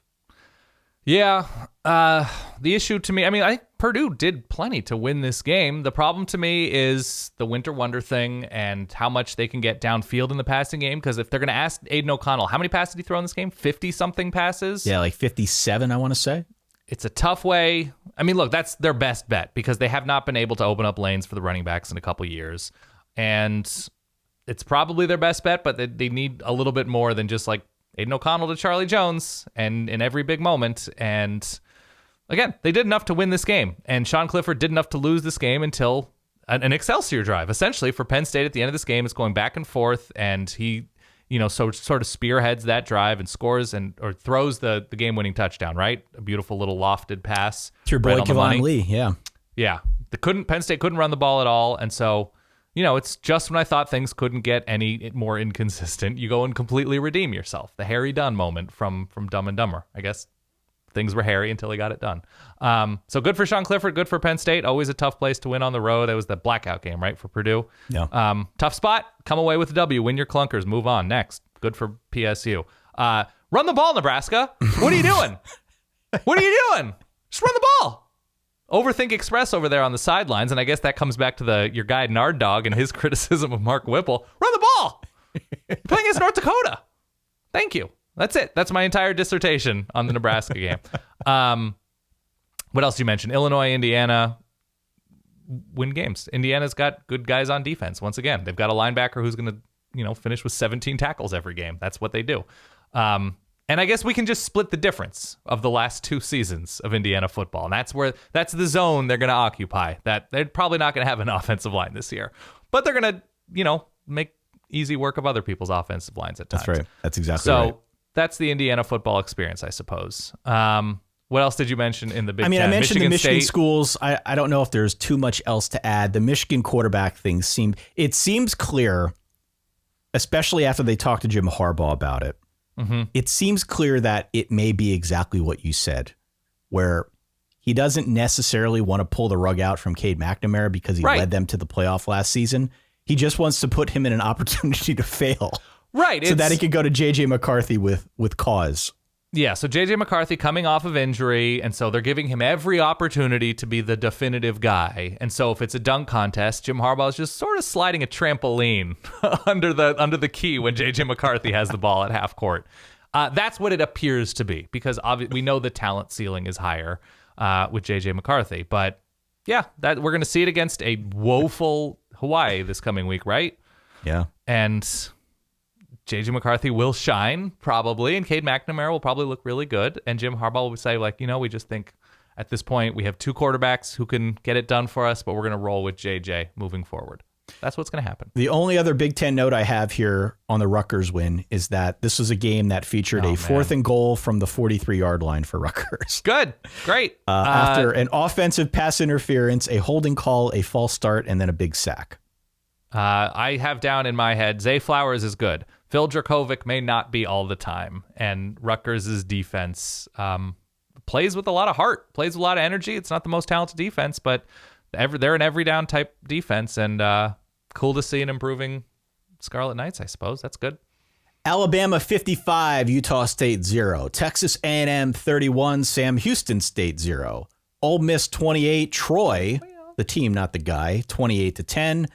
Yeah. The issue to me, I mean, I think Purdue did plenty to win this game. The problem to me is the winter wonder thing and how much they can get downfield in the passing game. Because if they're going to ask Aiden O'Connell, how many passes did he throw in this game? 50-something passes? Yeah, like 57, I want to say. It's a tough way. I mean, look, that's their best bet because they have not been able to open up lanes for the running backs in a couple years. And it's probably their best bet, but they need a little bit more than just like Aiden O'Connell to Charlie Jones and in every big moment. And again, they did enough to win this game. And Sean Clifford did enough to lose this game until an Excelsior drive. Essentially, for Penn State at the end of this game, it's going back and forth, and he, sort of spearheads that drive and scores or throws the game-winning touchdown, right? A beautiful little lofted pass. It's your boy, right Kevon Lee, yeah. Yeah. Penn State couldn't run the ball at all, and so, it's just when I thought things couldn't get any more inconsistent, you go and completely redeem yourself. The Harry Dunn moment from Dumb and Dumber. I guess things were hairy until he got it done. So good for Sean Clifford, good for Penn State. Always a tough place to win on the road. That was the blackout game, right, for Purdue? Yeah. Tough spot. Come away with a W. Win your clunkers. Move on. Next. Good for PSU. Run the ball, Nebraska. What are you doing? What are you doing? Just run the ball. Overthink Express over there on the sidelines, and I guess that comes back to your guy Nard Dog and his criticism of Mark Whipple. Run the ball. Playing against North Dakota. Thank you. That's it. That's my entire dissertation on the Nebraska game. What else did you mention? Illinois, Indiana win games. Indiana's got good guys on defense. Once again, they've got a linebacker who's going to, finish with 17 tackles every game. That's what they do. And I guess we can just split the difference of the last 2 seasons of Indiana football. And that's the zone they're going to occupy. That they're probably not going to have an offensive line this year, but they're going to, make easy work of other people's offensive lines at times. That's right. That's exactly right. So that's the Indiana football experience, I suppose. What else did you mention in the Big Ten? I mentioned the Michigan State schools. I don't know if there's too much else to add. The Michigan quarterback thing seems clear, especially after they talked to Jim Harbaugh about it. Mm-hmm. It seems clear that it may be exactly what you said, where he doesn't necessarily want to pull the rug out from Cade McNamara because he led them to the playoff last season. He just wants to put him in an opportunity to fail. Right. So that he could go to J.J. McCarthy with cause. Yeah, so J.J. McCarthy coming off of injury, and so they're giving him every opportunity to be the definitive guy. And so if it's a dunk contest, Jim Harbaugh is just sort of sliding a trampoline under the key when J.J. McCarthy has the ball at half court. That's what it appears to be, because we know the talent ceiling is higher with J.J. McCarthy. But yeah, that we're going to see it against a woeful Hawaii this coming week, right? Yeah. And J.J. McCarthy will shine, probably, and Cade McNamara will probably look really good. And Jim Harbaugh will say, we just think at this point we have 2 quarterbacks who can get it done for us, but we're going to roll with J.J. moving forward. That's what's going to happen. The only other Big Ten note I have here on the Rutgers win is that this was a game that featured a 4th and goal from the 43-yard line for Rutgers. Good. Great. After an offensive pass interference, a holding call, a false start, and then a big sack. I have down in my head, Zay Flowers is good. Phil Dracovic may not be all the time, and Rutgers' defense plays with a lot of heart, plays with a lot of energy. It's not the most talented defense, but they're an every down type defense, and cool to see an improving Scarlet Knights, I suppose. That's good. Alabama 55, Utah State 0. Texas A&M 31, Sam Houston State 0. Ole Miss 28, Troy, the team, not the guy, 28-10.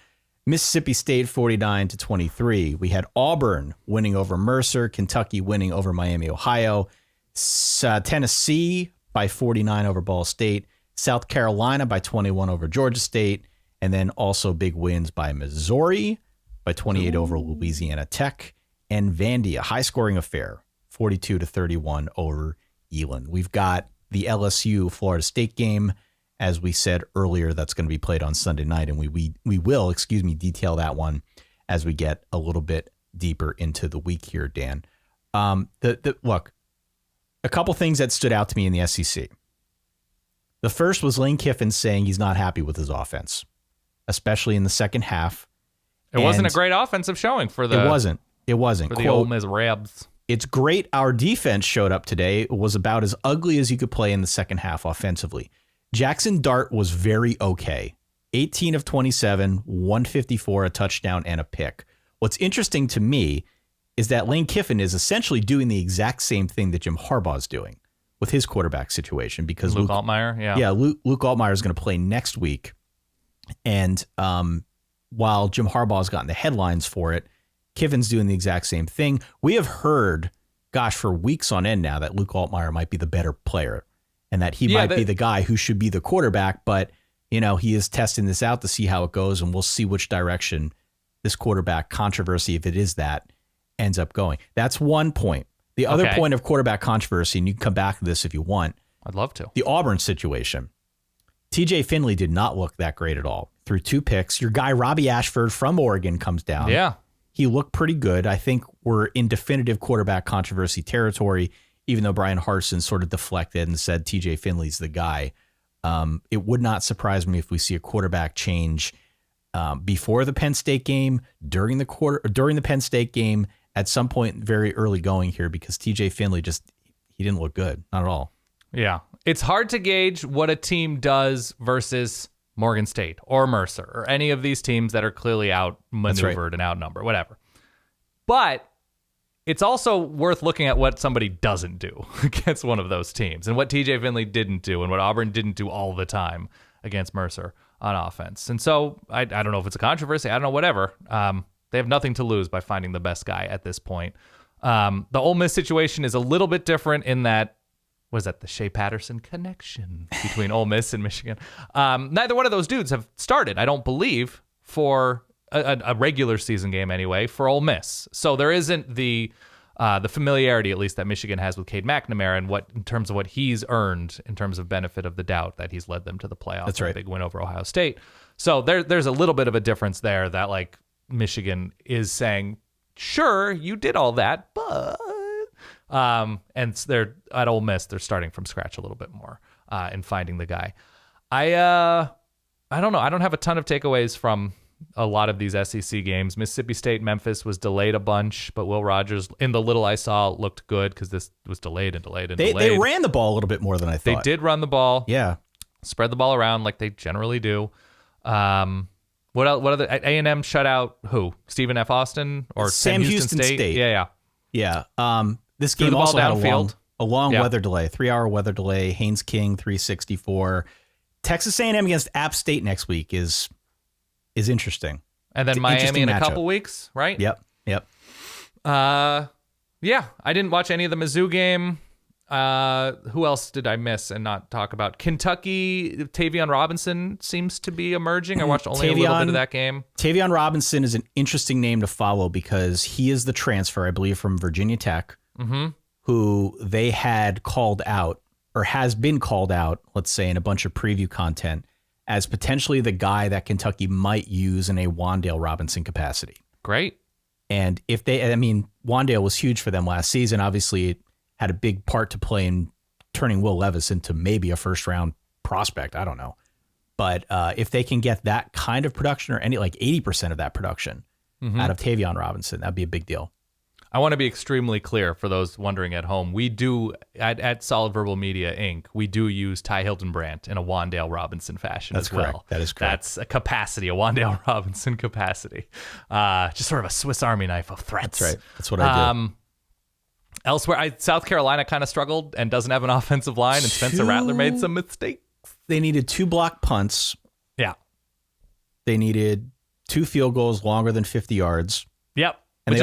Mississippi State 49-23. We had Auburn winning over Mercer, Kentucky winning over Miami, Ohio, Tennessee by 49 over Ball State, South Carolina by 21 over Georgia State, and then also big wins by Missouri by 28 over Louisiana Tech, and Vandy, a high-scoring affair, 42-31 over Elon. We've got the LSU Florida State game, as we said earlier, that's going to be played on Sunday night, and we will detail that one as we get a little bit deeper into the week here, Dan. Look, a couple things that stood out to me in the SEC. The first was Lane Kiffin saying he's not happy with his offense. especially in the second half. It wasn't a great offensive showing for the. It wasn't. For the Ole Miss Rebs. It's great our defense showed up today. It was about as ugly as you could play in the second half offensively. Jackson Dart was very okay. 18 of 27, 154, a touchdown, and a pick. What's interesting to me is that Lane Kiffin is essentially doing the exact same thing that Jim Harbaugh is doing with his quarterback situation, because Luke Altmaier, Luke Altmaier is going to play next week. And while Jim Harbaugh's gotten the headlines for it, Kiffin's doing the exact same thing. We have heard, for weeks on end now, that Luke Altmaier might be the better player and that he might be the guy who should be the quarterback. But, he is testing this out to see how it goes, and we'll see which direction this quarterback controversy, if it is that, ends up going. That's one point. The other point of quarterback controversy, and you can come back to this if you want. I'd love to. The Auburn situation. TJ Finley did not look that great at all. Threw 2 picks. Your guy, Robbie Ashford from Oregon, comes down. Yeah. He looked pretty good. I think we're in definitive quarterback controversy territory, even though Brian Harsin sort of deflected and said TJ Finley's the guy. It would not surprise me if we see a quarterback change before the Penn State game, during the Penn State game, at some point very early going here, because TJ Finley he didn't look good, not at all. Yeah. It's hard to gauge what a team does versus Morgan State or Mercer or any of these teams that are clearly outmaneuvered and outnumbered, whatever. But it's also worth looking at what somebody doesn't do against one of those teams, and what TJ Finley didn't do, and what Auburn didn't do all the time against Mercer on offense. And so I don't know if it's a controversy. I don't know, whatever. They have nothing to lose by finding the best guy at this point. The Ole Miss situation is a little bit different in that, was that the Shea Patterson connection between Ole Miss and Michigan? Neither one of those dudes have started, I don't believe, for a regular season game anyway, for Ole Miss. So there isn't the familiarity, at least, that Michigan has with Cade McNamara, and in terms of what he's earned in terms of benefit of the doubt that he's led them to the playoffs. That's right. A big win over Ohio State. So there's a little bit of a difference there that, like, Michigan is saying, sure, you did all that, but and they're at Ole Miss, they're starting from scratch a little bit more in finding the guy. I don't know. I don't have a ton of takeaways from a lot of these SEC games. Mississippi State, Memphis was delayed a bunch, but Will Rogers, in the little I saw, looked good because this was delayed. They ran the ball a little bit more than I thought. They did run the ball. Yeah. Spread the ball around like they generally do. What else? What other? A&M shut out who? Stephen F. Austin or Sam Houston State? Yeah. This game also had a long weather delay, 3-hour weather delay. Haynes King 364. Texas A&M against App State next week is interesting. And then Miami in a couple weeks, right? Yep. Yeah, I didn't watch any of the Mizzou game. Who else did I miss and not talk about? Kentucky, Tavion Robinson seems to be emerging. I watched only a little bit of that game. Tavion Robinson is an interesting name to follow because he is the transfer, I believe, from Virginia Tech, who they had called out, or has been called out, let's say, in a bunch of preview content, as potentially the guy that Kentucky might use in a Wan'Dale Robinson capacity. Great. And Wan'Dale was huge for them last season. Obviously, it had a big part to play in turning Will Levis into maybe a first-round prospect. I don't know. But if they can get that kind of production, or any 80% of that production out of Tavion Robinson, that'd be a big deal. I want to be extremely clear for those wondering at home. We do, at Solid Verbal Media, Inc., we do use Ty Hildenbrandt in a Wan'Dale Robinson fashion as well. Correct. That is correct. That's a capacity, a Wan'Dale Robinson capacity. Just sort of a Swiss Army knife of threats. That's right. That's what I do. Elsewhere, South Carolina kind of struggled and doesn't have an offensive line, and Spencer Rattler made some mistakes. They needed 2 block punts. Yeah. They needed 2 field goals longer than 50 yards. Yep. And they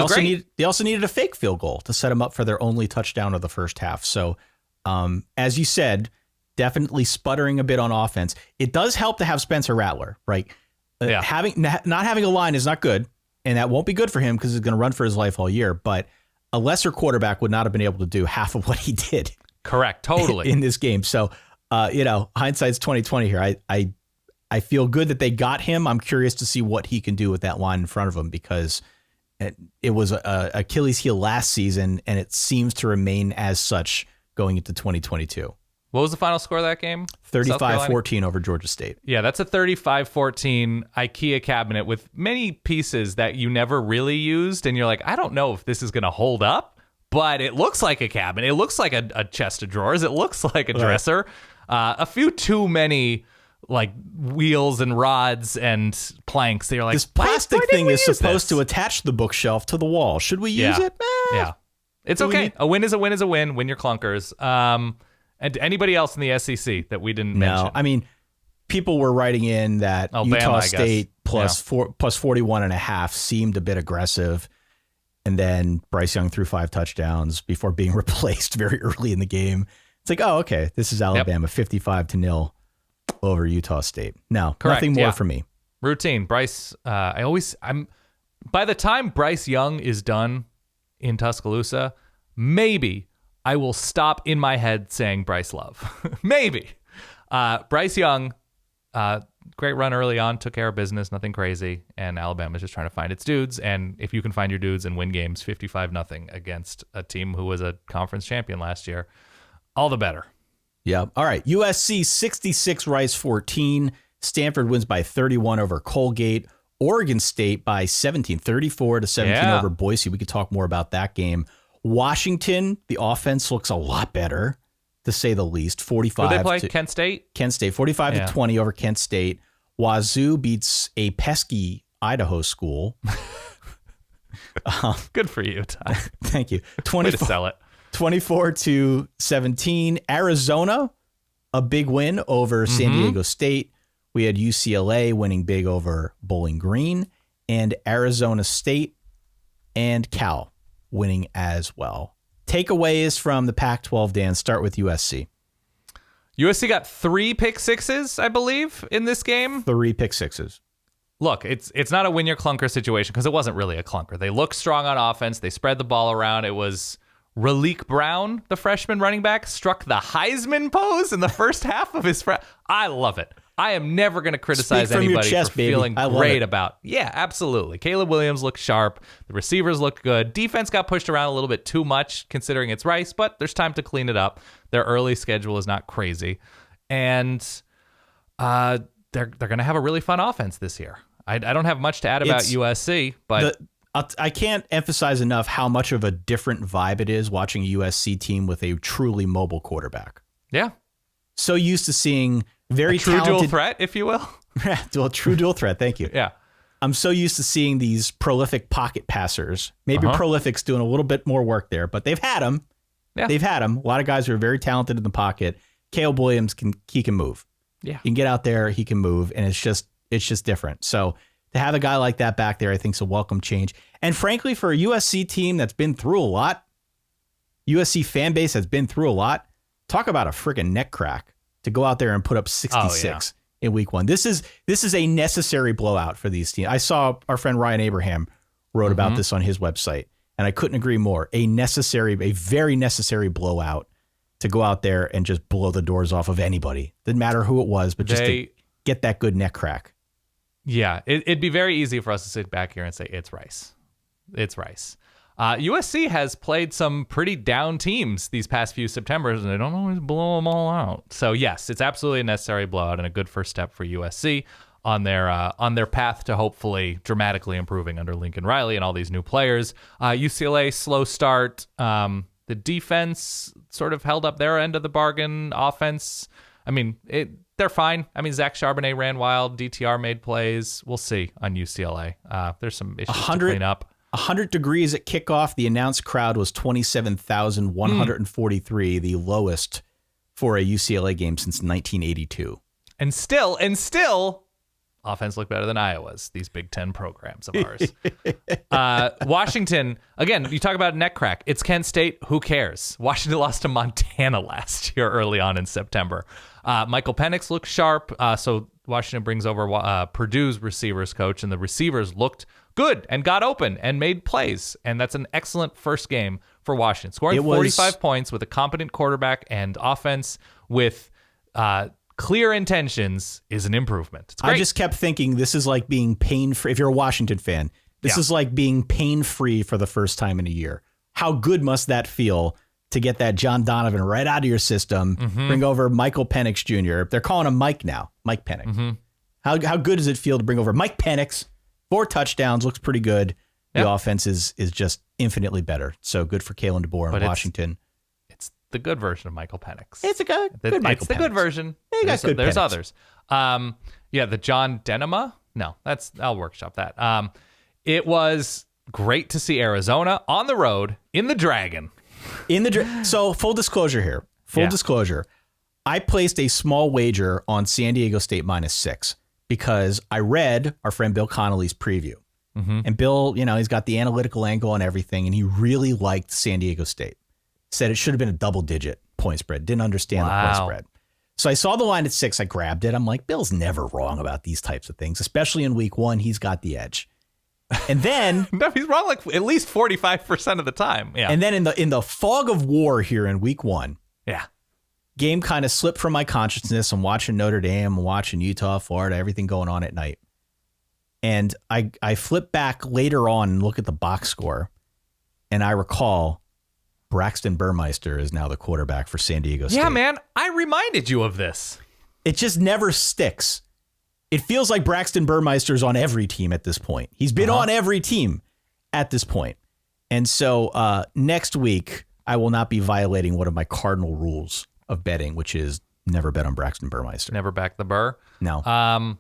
also needed a fake field goal to set them up for their only touchdown of the first half. So, as you said, definitely sputtering a bit on offense. It does help to have Spencer Rattler, right? Yeah. Not having a line is not good, and that won't be good for him because he's going to run for his life all year. But a lesser quarterback would not have been able to do half of what he did. Correct. Totally. In this game. So, hindsight's 20/20 here. I feel good that they got him. I'm curious to see what he can do with that line in front of him, because it was a Achilles heel last season, and it seems to remain as such going into 2022. What was the final score of that game? 35-14 over Georgia State. Yeah, that's a 35-14 IKEA cabinet with many pieces that you never really used. And you're like, I don't know if this is going to hold up, but it looks like a cabinet. It looks like a chest of drawers. It looks like a dresser. A few too many like wheels and rods and planks. They're like, this plastic thing is supposed to attach the bookshelf to the wall. Should we use it? Yeah. It's okay. A win is a win is a win. Win your clunkers. And anybody else in the SEC that we didn't mention? No, I mean, people were writing in that Utah State plus 41.5 seemed a bit aggressive. And then Bryce Young threw 5 touchdowns before being replaced very early in the game. It's like, oh, okay, this is Alabama 55-0 over Utah State. No, nothing more for me. Routine. Bryce, by the time Bryce Young is done in Tuscaloosa, maybe I will stop in my head saying Bryce Love. Maybe. Bryce Young, great run early on, took care of business, nothing crazy, and Alabama's just trying to find its dudes. And if you can find your dudes and win games 55-0 against a team who was a conference champion last year, all the better. Yeah. All right. USC 66, Rice 14. Stanford wins by 31 over Colgate. Oregon State by 17, 34-17 over Boise. We could talk more about that game. Washington, the offense looks a lot better, to say the least. 45. Who they play? Kent State? Kent State, 45-20 over Kent State. Wazoo beats a pesky Idaho school. Good for you, Ty. Thank you. Way to sell it. 24-17. Arizona, a big win over San Diego State. We had UCLA winning big over Bowling Green, and Arizona State and Cal winning as well. Takeaways from the Pac-12, Dan. Start with USC. USC got 3 pick sixes, I believe, in this game. 3 pick sixes. Look, it's not a win your clunker situation because it wasn't really a clunker. They looked strong on offense. They spread the ball around. It was Raleek Brown, the freshman running back, struck the Heisman pose in the first half of his I love it. I am never going to criticize anybody for feeling great about. Yeah, absolutely. Caleb Williams looked sharp. The receivers looked good. Defense got pushed around a little bit too much considering it's Rice, but there's time to clean it up. Their early schedule is not crazy. And they're going to have a really fun offense this year. I don't have much to add about USC, but I can't emphasize enough how much of a different vibe it is watching a USC team with a truly mobile quarterback. Yeah. So used to seeing very true talented dual threat, if you will. True dual threat. Thank you. Yeah. I'm so used to seeing these prolific pocket passers. Maybe prolific's doing a little bit more work there, but they've had them. Yeah. They've had them. A lot of guys who are very talented in the pocket. Caleb Williams can move. Yeah. He can get out there, he can move, and it's just different. So to have a guy like that back there, I think is a welcome change. And frankly, for a USC team that's been through a lot, USC fan base has been through a lot, talk about a freaking neck crack to go out there and put up 66 in week 1. This is a necessary blowout for these teams. I saw our friend Ryan Abraham wrote about this on his website, and I couldn't agree more. A very necessary blowout to go out there and just blow the doors off of anybody. Didn't matter who it was, but just to get that good neck crack. Yeah, it'd be very easy for us to sit back here and say, it's Rice. It's Rice. USC has played some pretty down teams these past few Septembers, and they don't always blow them all out. So, yes, it's absolutely a necessary blowout and a good first step for USC on their path to hopefully dramatically improving under Lincoln Riley and all these new players. UCLA, slow start. The defense sort of held up their end of the bargain. Offense, I mean, they're fine. I mean, Zach Charbonnet ran wild. DTR made plays. We'll see on UCLA. There's some issues to clean up. 100 degrees at kickoff. The announced crowd was 27,143, the lowest for a UCLA game since 1982. And still, offense looked better than Iowa's, these Big Ten programs of ours. Washington, again, you talk about neck crack. It's Kent State. Who cares? Washington lost to Montana last year early on in September. Michael Penix looked sharp. So Washington brings over Purdue's receivers coach, and the receivers looked good and got open and made plays. And that's an excellent first game for Washington. Scoring 45 points with a competent quarterback and offense with clear intentions is an improvement. It's great. I just kept thinking this is like being pain-free. If you're a Washington fan, this is like being pain-free for the first time in a year. How good must that feel to get that John Donovan right out of your system. Bring over Michael Penix Jr. They're calling him Mike now. Mike Penix. How good does it feel to bring over Mike Penix? 4 touchdowns, looks pretty good. The offense is just infinitely better. So good for Kalen DeBoer in Washington. It's the good version of Michael Penix. It's a good Michael It's the Penix. good version. There's others. The John Denema. No, I'll workshop that. It was great to see Arizona on the road in the Dragon. So full disclosure here. Disclosure. I placed a small wager on San Diego State -6 because I read our friend Bill Connolly's preview. And Bill, he's got the analytical angle on everything, and he really liked San Diego State. Said it should have been a double-digit point spread. Didn't understand the point spread. So I saw the line at 6. I grabbed it. I'm like, Bill's never wrong about these types of things, especially in week 1. He's got the edge. And then no, he's wrong like at least 45% of the time. Yeah. And then in the fog of war here in week 1, game kind of slipped from my consciousness. I'm watching Notre Dame, I'm watching Utah, Florida, everything going on at night. And I flip back later on and look at the box score, and I recall Braxton Burmeister is now the quarterback for San Diego State. Yeah, man, I reminded you of this. It just never sticks. It feels like Braxton Burmeister's on every team at this point. He's been on every team at this point. And so next week, I will not be violating one of my cardinal rules of betting, which is never bet on Braxton Burmeister. Never back the Burr. No.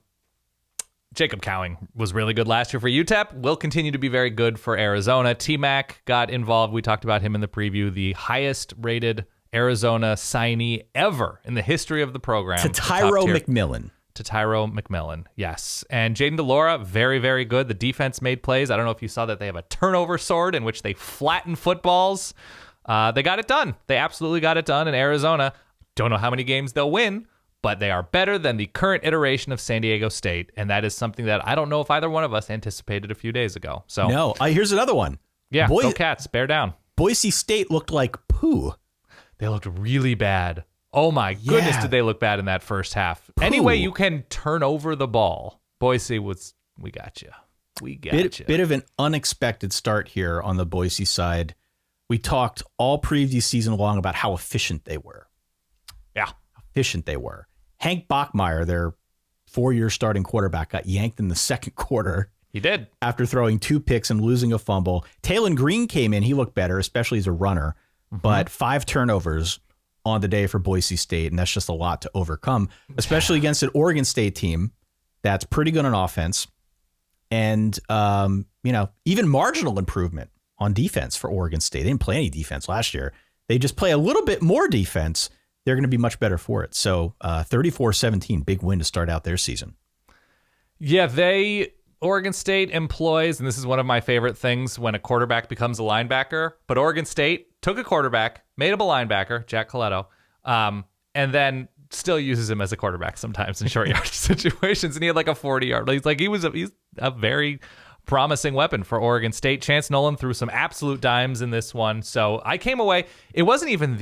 Jacob Cowing was really good last year for UTEP. Will continue to be very good for Arizona. T-Mac got involved. We talked about him in the preview. The highest rated Arizona signee ever in the history of the program. To Tyro McMillan. Yes. And Jaden DeLaura, very, very good. The defense made plays. I don't know if you saw that they have a turnover sword in which they flatten footballs. They got it done. They absolutely got it done in Arizona. Don't know how many games they'll win, but they are better than the current iteration of San Diego State, and that is something that I don't know if either one of us anticipated a few days ago. So no, here's another one. Yeah, go Cats, bear down. Boise State looked like poo. They looked really bad. Oh my goodness, did they look bad in that first half. Poo. Any way you can turn over the ball, Boise we got you. We got you. Bit of an unexpected start here on the Boise side. We talked all preview season long about how efficient they were. Yeah. How efficient they were. Hank Bachmeier, their 4-year starting quarterback, got yanked in the second quarter. He did. After throwing 2 picks and losing a fumble. Talon Green came in. He looked better, especially as a runner. But 5 turnovers on the day for Boise State, and that's just a lot to overcome, especially against an Oregon State team that's pretty good on offense. And, even marginal improvement on defense for Oregon State. They didn't play any defense last year. They just play a little bit more defense. They're going to be much better for it. So 34-17, big win to start out their season. Yeah, Oregon State employs, and this is one of my favorite things when a quarterback becomes a linebacker, but Oregon State took a quarterback, made him a linebacker, Jack Coletto, and then still uses him as a quarterback sometimes in short yardage situations. And he had like a 40-yard. He's a very promising weapon for Oregon State. Chance Nolan threw some absolute dimes in this one. So I came away. It wasn't even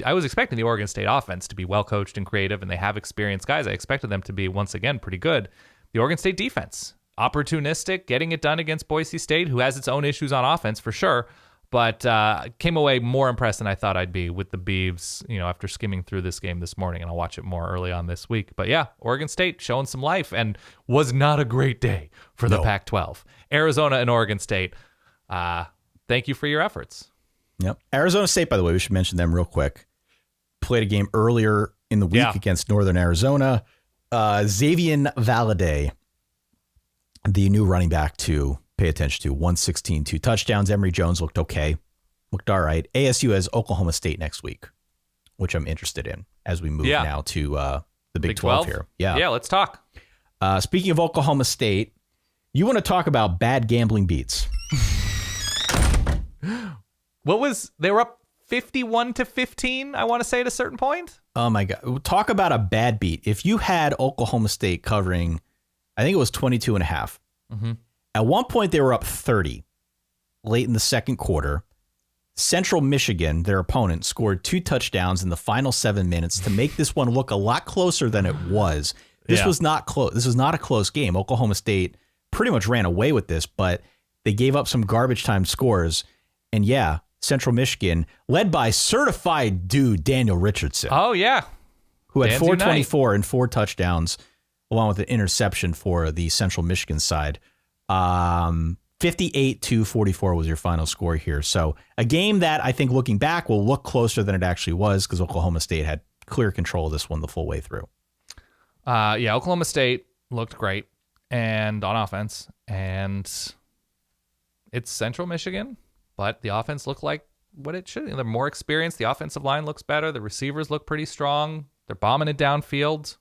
I was expecting the Oregon State offense to be well coached and creative, and they have experienced guys. I expected them to be, once again, pretty good. The Oregon State defense, opportunistic, getting it done against Boise State, who has its own issues on offense for sure, but came away more impressed than I thought I'd be with the Beavs, after skimming through this game this morning, and I'll watch it more early on this week. But yeah, Oregon State showing some life, and was not a great day for the Pac-12. Arizona and Oregon State, thank you for your efforts. Yep. Arizona State, by the way, we should mention them real quick. Played a game earlier in the week against Northern Arizona. Xavier Valladay, the new running back to pay attention to, 116, 2 touchdowns. Emory Jones looked okay. Looked all right. ASU has Oklahoma State next week, which I'm interested in as we move now to the Big 12 here. Yeah, let's talk. Speaking of Oklahoma State, you want to talk about bad gambling beats. They were up 51-15, I want to say, at a certain point. Oh my God. Talk about a bad beat. If you had Oklahoma State covering, I think it was 22.5. Mm-hmm. At one point, they were up 30 late in the second quarter. Central Michigan, their opponent, scored 2 touchdowns in the final 7 minutes to make this one look a lot closer than it was. This was not close. This was not a close game. Oklahoma State pretty much ran away with this, but they gave up some garbage time scores. And Central Michigan, led by certified dude Daniel Richardson. Oh, yeah. Who had Dan's 424 and 4 touchdowns, along with an interception for the Central Michigan side. 58-44 was your final score here. So a game that I think looking back will look closer than it actually was because Oklahoma State had clear control of this one the full way through. Yeah, Oklahoma State looked great and on offense, and it's Central Michigan, but the offense looked like what it should. They're more experienced. The offensive line looks better. The receivers look pretty strong. They're bombing it downfield.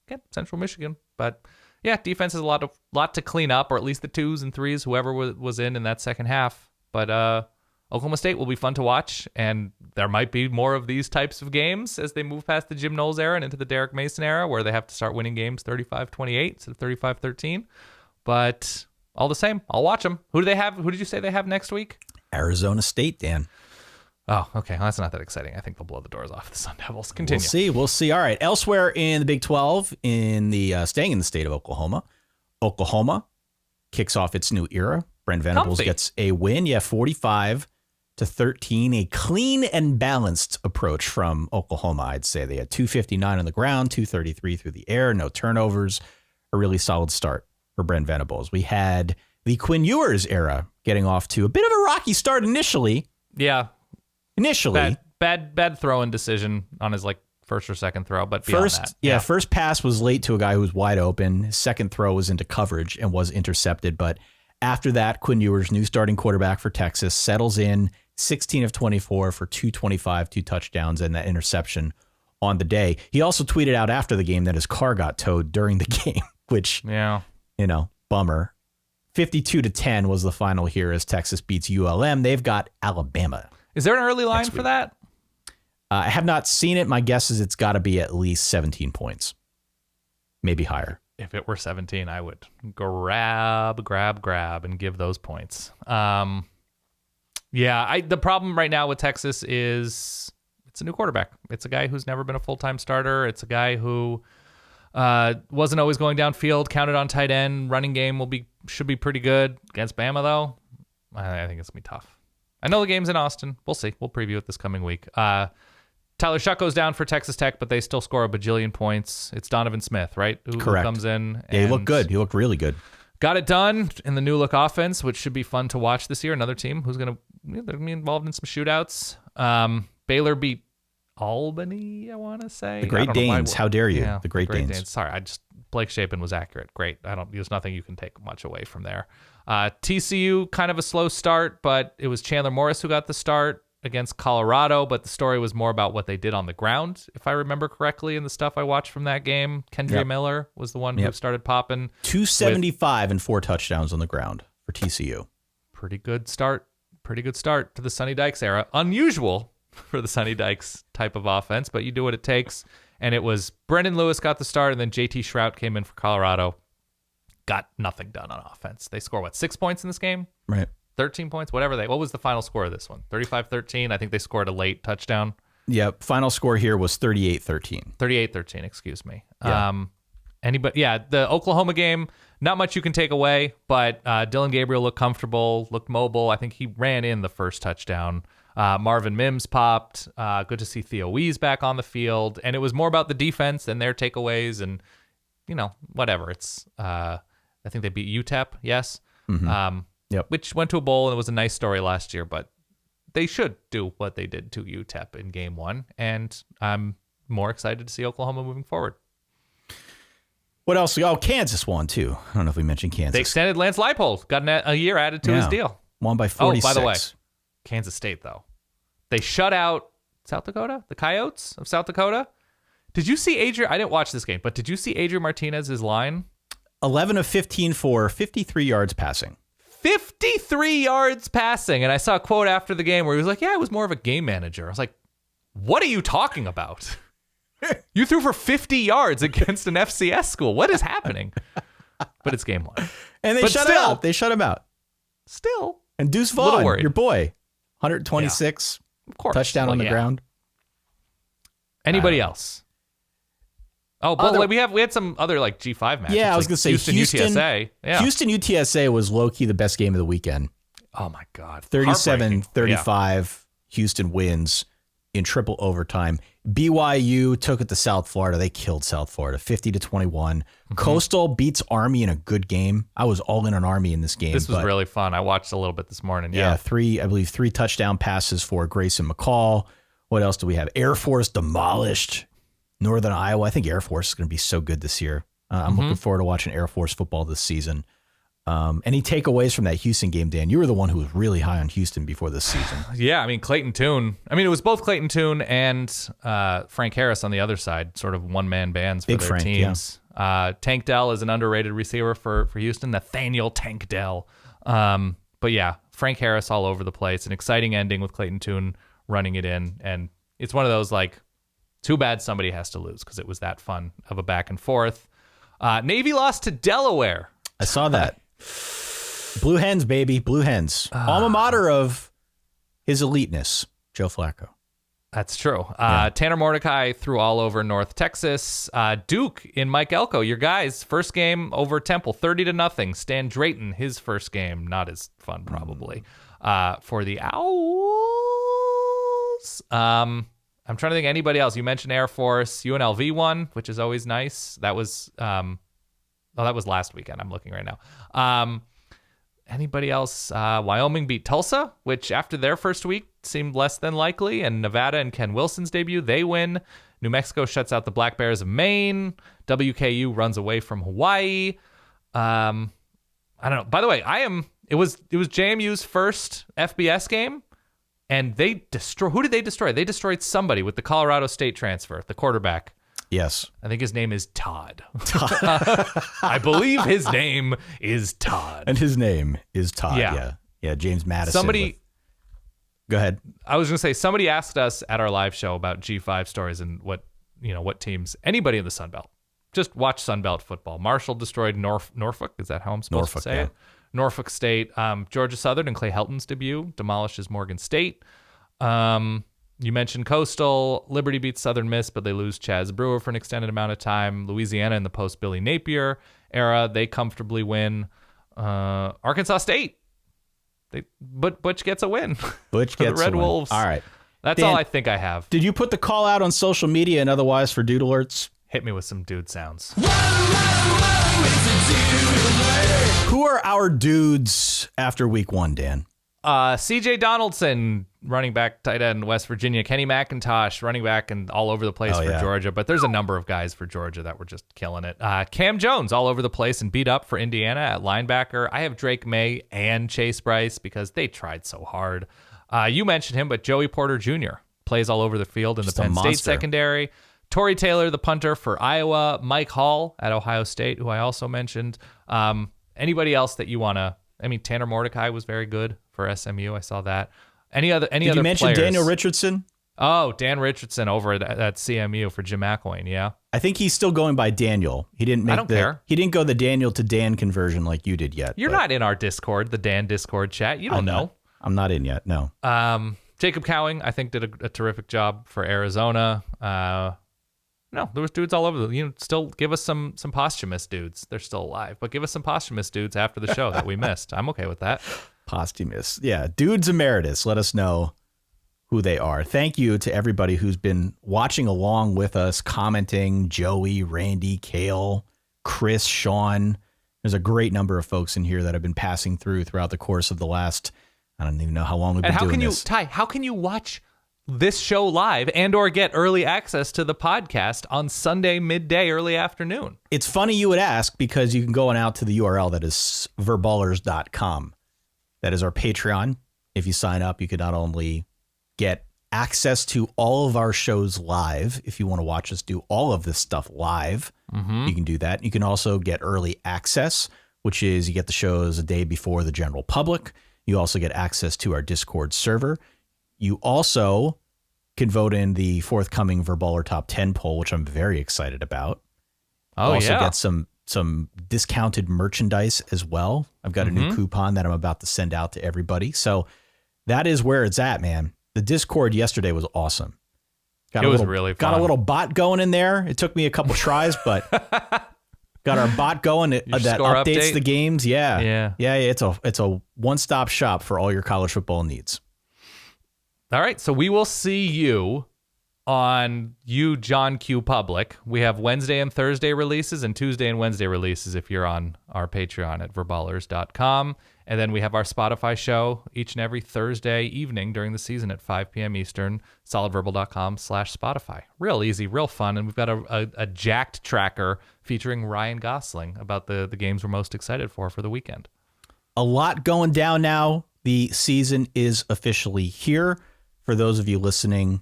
Again, Central Michigan, but yeah, defense is a lot to clean up, or at least the 2s and 3s, whoever was in that second half. But Oklahoma State will be fun to watch, and there might be more of these types of games as they move past the Jim Knowles era and into the Derek Mason era, where they have to start winning games 35-28 instead of 35-13. But all the same, I'll watch them. Who do they have? Who did you say they have next week? Arizona State, Dan. Oh, okay. Well, that's not that exciting. I think they'll blow the doors off the Sun Devils. Continue. We'll see. All right. Elsewhere in the Big 12, in the staying in the state of Oklahoma, Oklahoma kicks off its new era. Brent Venables gets a win. Yeah, 45-13. A clean and balanced approach from Oklahoma, I'd say. They had 259 on the ground, 233 through the air, no turnovers. A really solid start for Brent Venables. We had the Quinn Ewers era getting off to a bit of a rocky start initially. Yeah. Initially. Bad throwing decision on his first or second throw, but beyond that. First pass was late to a guy who was wide open. His second throw was into coverage and was intercepted. But after that, Quinn Ewers, new starting quarterback for Texas, settles in 16 of 24 for 225, 2 touchdowns, and that interception on the day. He also tweeted out after the game that his car got towed during the game, which, bummer. 52-10 was the final here as Texas beats ULM. They've got Alabama. Is there an early line for that? I have not seen it. My guess is it's got to be at least 17 points, maybe higher. If it were 17, I would grab, and give those points. The problem right now with Texas is it's a new quarterback. It's a guy who's never been a full-time starter. It's a guy who wasn't always going downfield, counted on tight end. Running game should be pretty good. Against Bama, though, I think it's going to be tough. I know the game's in Austin. We'll see. We'll preview it this coming week. Tyler Shuck goes down for Texas Tech, but they still score a bajillion points. It's Donovan Smith, right? Correct. Who comes in. Yeah, he looked good. He looked really good. Got it done in the new look offense, which should be fun to watch this year. Another team who's going to be involved in some shootouts. Baylor beat Albany, I want to say. The Great Danes. How dare you? Yeah, the Great Danes. Sorry, Blake Shapen was accurate. Great. There's nothing you can take much away from there. TCU, kind of a slow start, but it was Chandler Morris who got the start against Colorado, but the story was more about what they did on the ground, if I remember correctly, in the stuff I watched from that game. Kendria Miller was the one who started popping. 275 and 4 touchdowns on the ground for TCU. Pretty good start to the Sonny Dykes era. Unusual for the Sonny Dykes type of offense, but you do what it takes. And it was Brendan Lewis got the start, and then JT Shrout came in for Colorado. Got nothing done on offense. They score 6 points in this game? Right. 13 points, what was the final score of this one? 35-13. I think they scored a late touchdown. Yep. Final score here was 38-13. 38-13, excuse me. Yeah. The Oklahoma game, not much you can take away, but Dylan Gabriel looked comfortable, looked mobile. I think he ran in the first touchdown. Marvin Mims popped. Good to see Theo Wees back on the field. And it was more about the defense and their takeaways and, whatever. It's I think they beat UTEP, yes. Mm-hmm. Which went to a bowl, and it was a nice story last year, but they should do what they did to UTEP in game 1, and I'm more excited to see Oklahoma moving forward. What else? Oh, Kansas won, too. I don't know if we mentioned Kansas. They extended Lance Leipold, got a year added to his deal. Won by 46. Oh, by the way, Kansas State, though. They shut out South Dakota, the Coyotes of South Dakota. Did you see Adrian? I didn't watch this game, but did you see Adrian Martinez's line? 11 of 15 for 53 yards passing. 53 yards passing. And I saw a quote after the game where he was like, I was more of a game manager. I was like, what are you talking about? You threw for 50 yards against an FCS school. What is happening? But it's game 1. And they shut him out. Still. And Deuce Vaughn, your boy, 126. Of course. Touchdown on the ground. Anybody else? Oh, but we had some other G5 matches. Yeah, I was going to say Houston UTSA. Yeah. Houston UTSA was low-key the best game of the weekend. Oh, my God. 37-35. Houston wins in triple overtime. BYU took it to South Florida. They killed South Florida 50-21. Coastal beats Army in a good game. I was all in on Army in this game. This was really fun. I watched a little bit this morning. Yeah, I believe three touchdown passes for Grayson McCall. What else do we have? Air Force demolished Northern Iowa. I think Air Force is going to be so good this year. I'm looking forward to watching Air Force football this season. Any takeaways from that Houston game, Dan? You were the one who was really high on Houston before this season. Yeah, I mean, Clayton Tune. I mean, it was both Clayton Tune and Frank Harris on the other side, sort of one-man bands for Big their Frank, teams. Yeah. Tank Dell is an underrated receiver for Houston, Nathaniel Tank Dell. But yeah, Frank Harris all over the place. An exciting ending with Clayton Tune running it in. And it's one of those, like, too bad somebody has to lose because it was that fun of a back and forth. Navy lost to Delaware. I saw that. Blue Hens, baby. Blue Hens. Alma mater of his eliteness, Joe Flacco. That's true. Tanner Mordecai threw all over North Texas. Duke in Mike Elko, your guys, first game over Temple, 30-0. Stan Drayton, his first game, not as fun probably. For the Owls. I'm trying to think anybody else. You mentioned Air Force. UNLV won, which is always nice. That was that was last weekend. I'm looking right now. Anybody else? Wyoming beat Tulsa, which after their first week seemed less than likely. And Nevada and Ken Wilson's debut, they win. New Mexico shuts out the Black Bears of Maine. WKU runs away from Hawaii. I don't know. By the way, it was JMU's first FBS game, and who did they destroy? They destroyed somebody with the Colorado State transfer, the quarterback. Yes. I think his name is Todd. I believe his name is Todd. And his name is Todd. Yeah, James Madison. Go ahead. I was going to say, somebody asked us at our live show about G5 stories and what teams, anybody in the Sun Belt. Just watch Sun Belt football. Marshall destroyed Norfolk. Is that how I'm supposed to say it? Norfolk State. Georgia Southern and Clay Helton's debut demolishes Morgan State. You mentioned Coastal. Liberty beats Southern Miss, but they lose Chaz Brewer for an extended amount of time. Louisiana in the post-Billy Napier era, they comfortably win. Arkansas State. But Butch gets a win. Butch gets the Red Wolves. All right. That's Dan, all I think I have. Did you put the call out on social media and otherwise for dude alerts? Hit me with some dude sounds. Who are our dudes after week 1, Dan? CJ Donaldson, running back, tight end, West Virginia. Kenny McIntosh, running back and all over the place for Georgia. But there's a number of guys for Georgia that were just killing it. Cam Jones, all over the place and beat up for Indiana at linebacker. I have Drake May and Chase Bryce because they tried so hard. You mentioned him, but Joey Porter Jr. plays all over the field in the Penn State secondary. Torrey Taylor, the punter for Iowa. Mike Hall at Ohio State, who I also mentioned. Anybody else that you want to... I mean, Tanner Mordecai was very good for SMU. I saw that. Any other Did you mention players? Daniel Richardson? Oh, Dan Richardson over at CMU for Jim McElwain, yeah. I think he's still going by Daniel. He didn't make care. He didn't go the Daniel to Dan conversion like you did yet. You're not in our Discord, the Dan Discord chat. You don't know. I'm not in yet, no. Jacob Cowing, I think, did a terrific job for Arizona. No, there was dudes all over. Still give us some posthumous dudes. They're still alive, but give us some posthumous dudes after the show that we missed. I'm okay with that. Posthumous, yeah. Dudes emeritus. Let us know who they are. Thank you to everybody who's been watching along with us, commenting. Joey, Randy, Kale, Chris, Sean. There's a great number of folks in here that have been passing throughout the course of the last. I don't even know how long we've been doing this. Ty, how can you watch this show live and or get early access to the podcast on Sunday midday, early afternoon? It's funny you would ask because you can go on out to the URL that is verballers.com. That is our Patreon. If you sign up, you can not only get access to all of our shows live. If you want to watch us do all of this stuff live, you can do that. You can also get early access, which is you get the shows a day before the general public. You also get access to our Discord server. You also can vote in the forthcoming Verballer Top 10 poll, which I'm very excited about. Also get some discounted merchandise as well. I've got a new coupon that I'm about to send out to everybody. So that is where it's at, man. The Discord yesterday was awesome. It was really fun. Got a little bot going in there. It took me a couple tries, but got our bot going that updates the games. Yeah. It's a one-stop shop for all your college football needs. All right, so we will see you on John Q Public. We have Wednesday and Thursday releases and Tuesday and Wednesday releases if you're on our Patreon at verballers.com. And then we have our Spotify show each and every Thursday evening during the season at 5 p.m. Eastern, solidverbal.com/Spotify. Real easy, real fun. And we've got a jacked tracker featuring Ryan Gosling about the games we're most excited for the weekend. A lot going down now. The season is officially here. For those of you listening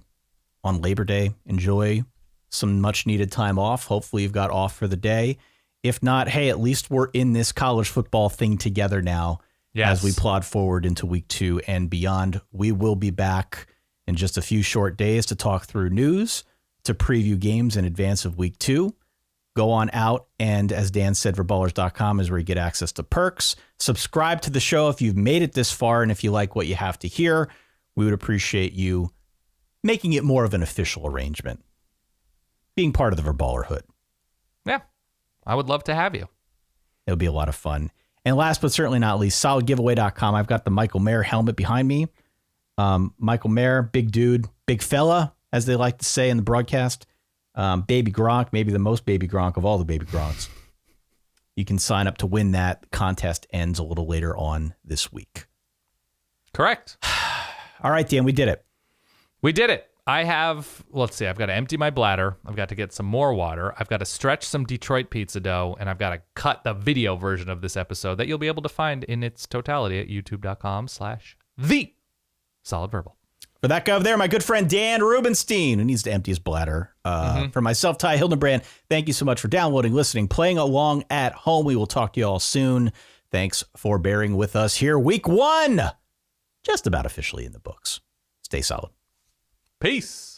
on Labor Day, enjoy some much needed time off. Hopefully you've got off for the day. If not, hey, at least we're in this college football thing together now. Yes. As we plod forward into week 2 and beyond. We will be back in just a few short days to talk through news, to preview games in advance of week 2. Go on out, and as Dan said, verballers.com is where you get access to perks. Subscribe to the show if you've made it this far, and if you like what you have to hear, we would appreciate you making it more of an official arrangement, being part of the Verballerhood. Yeah, I would love to have you. It'll be a lot of fun. And last but certainly not least, solidgiveaway.com. I've got the Michael Mayer helmet behind me. Michael Mayer, big dude, big fella, as they like to say in the broadcast. Baby Gronk, maybe the most baby Gronk of all the baby Gronks. You can sign up to win that. The contest ends a little later on this week. Correct. All right, Dan, we did it. We did it. Let's see, I've got to empty my bladder. I've got to get some more water. I've got to stretch some Detroit pizza dough, and I've got to cut the video version of this episode that you'll be able to find in its totality at youtube.com/TheSolidVerbal. For that guy over there, my good friend Dan Rubenstein, who needs to empty his bladder. For myself, Ty Hildenbrand, thank you so much for downloading, listening, playing along at home. We will talk to you all soon. Thanks for bearing with us here. Week 1, just about officially in the books. Stay solid. Peace.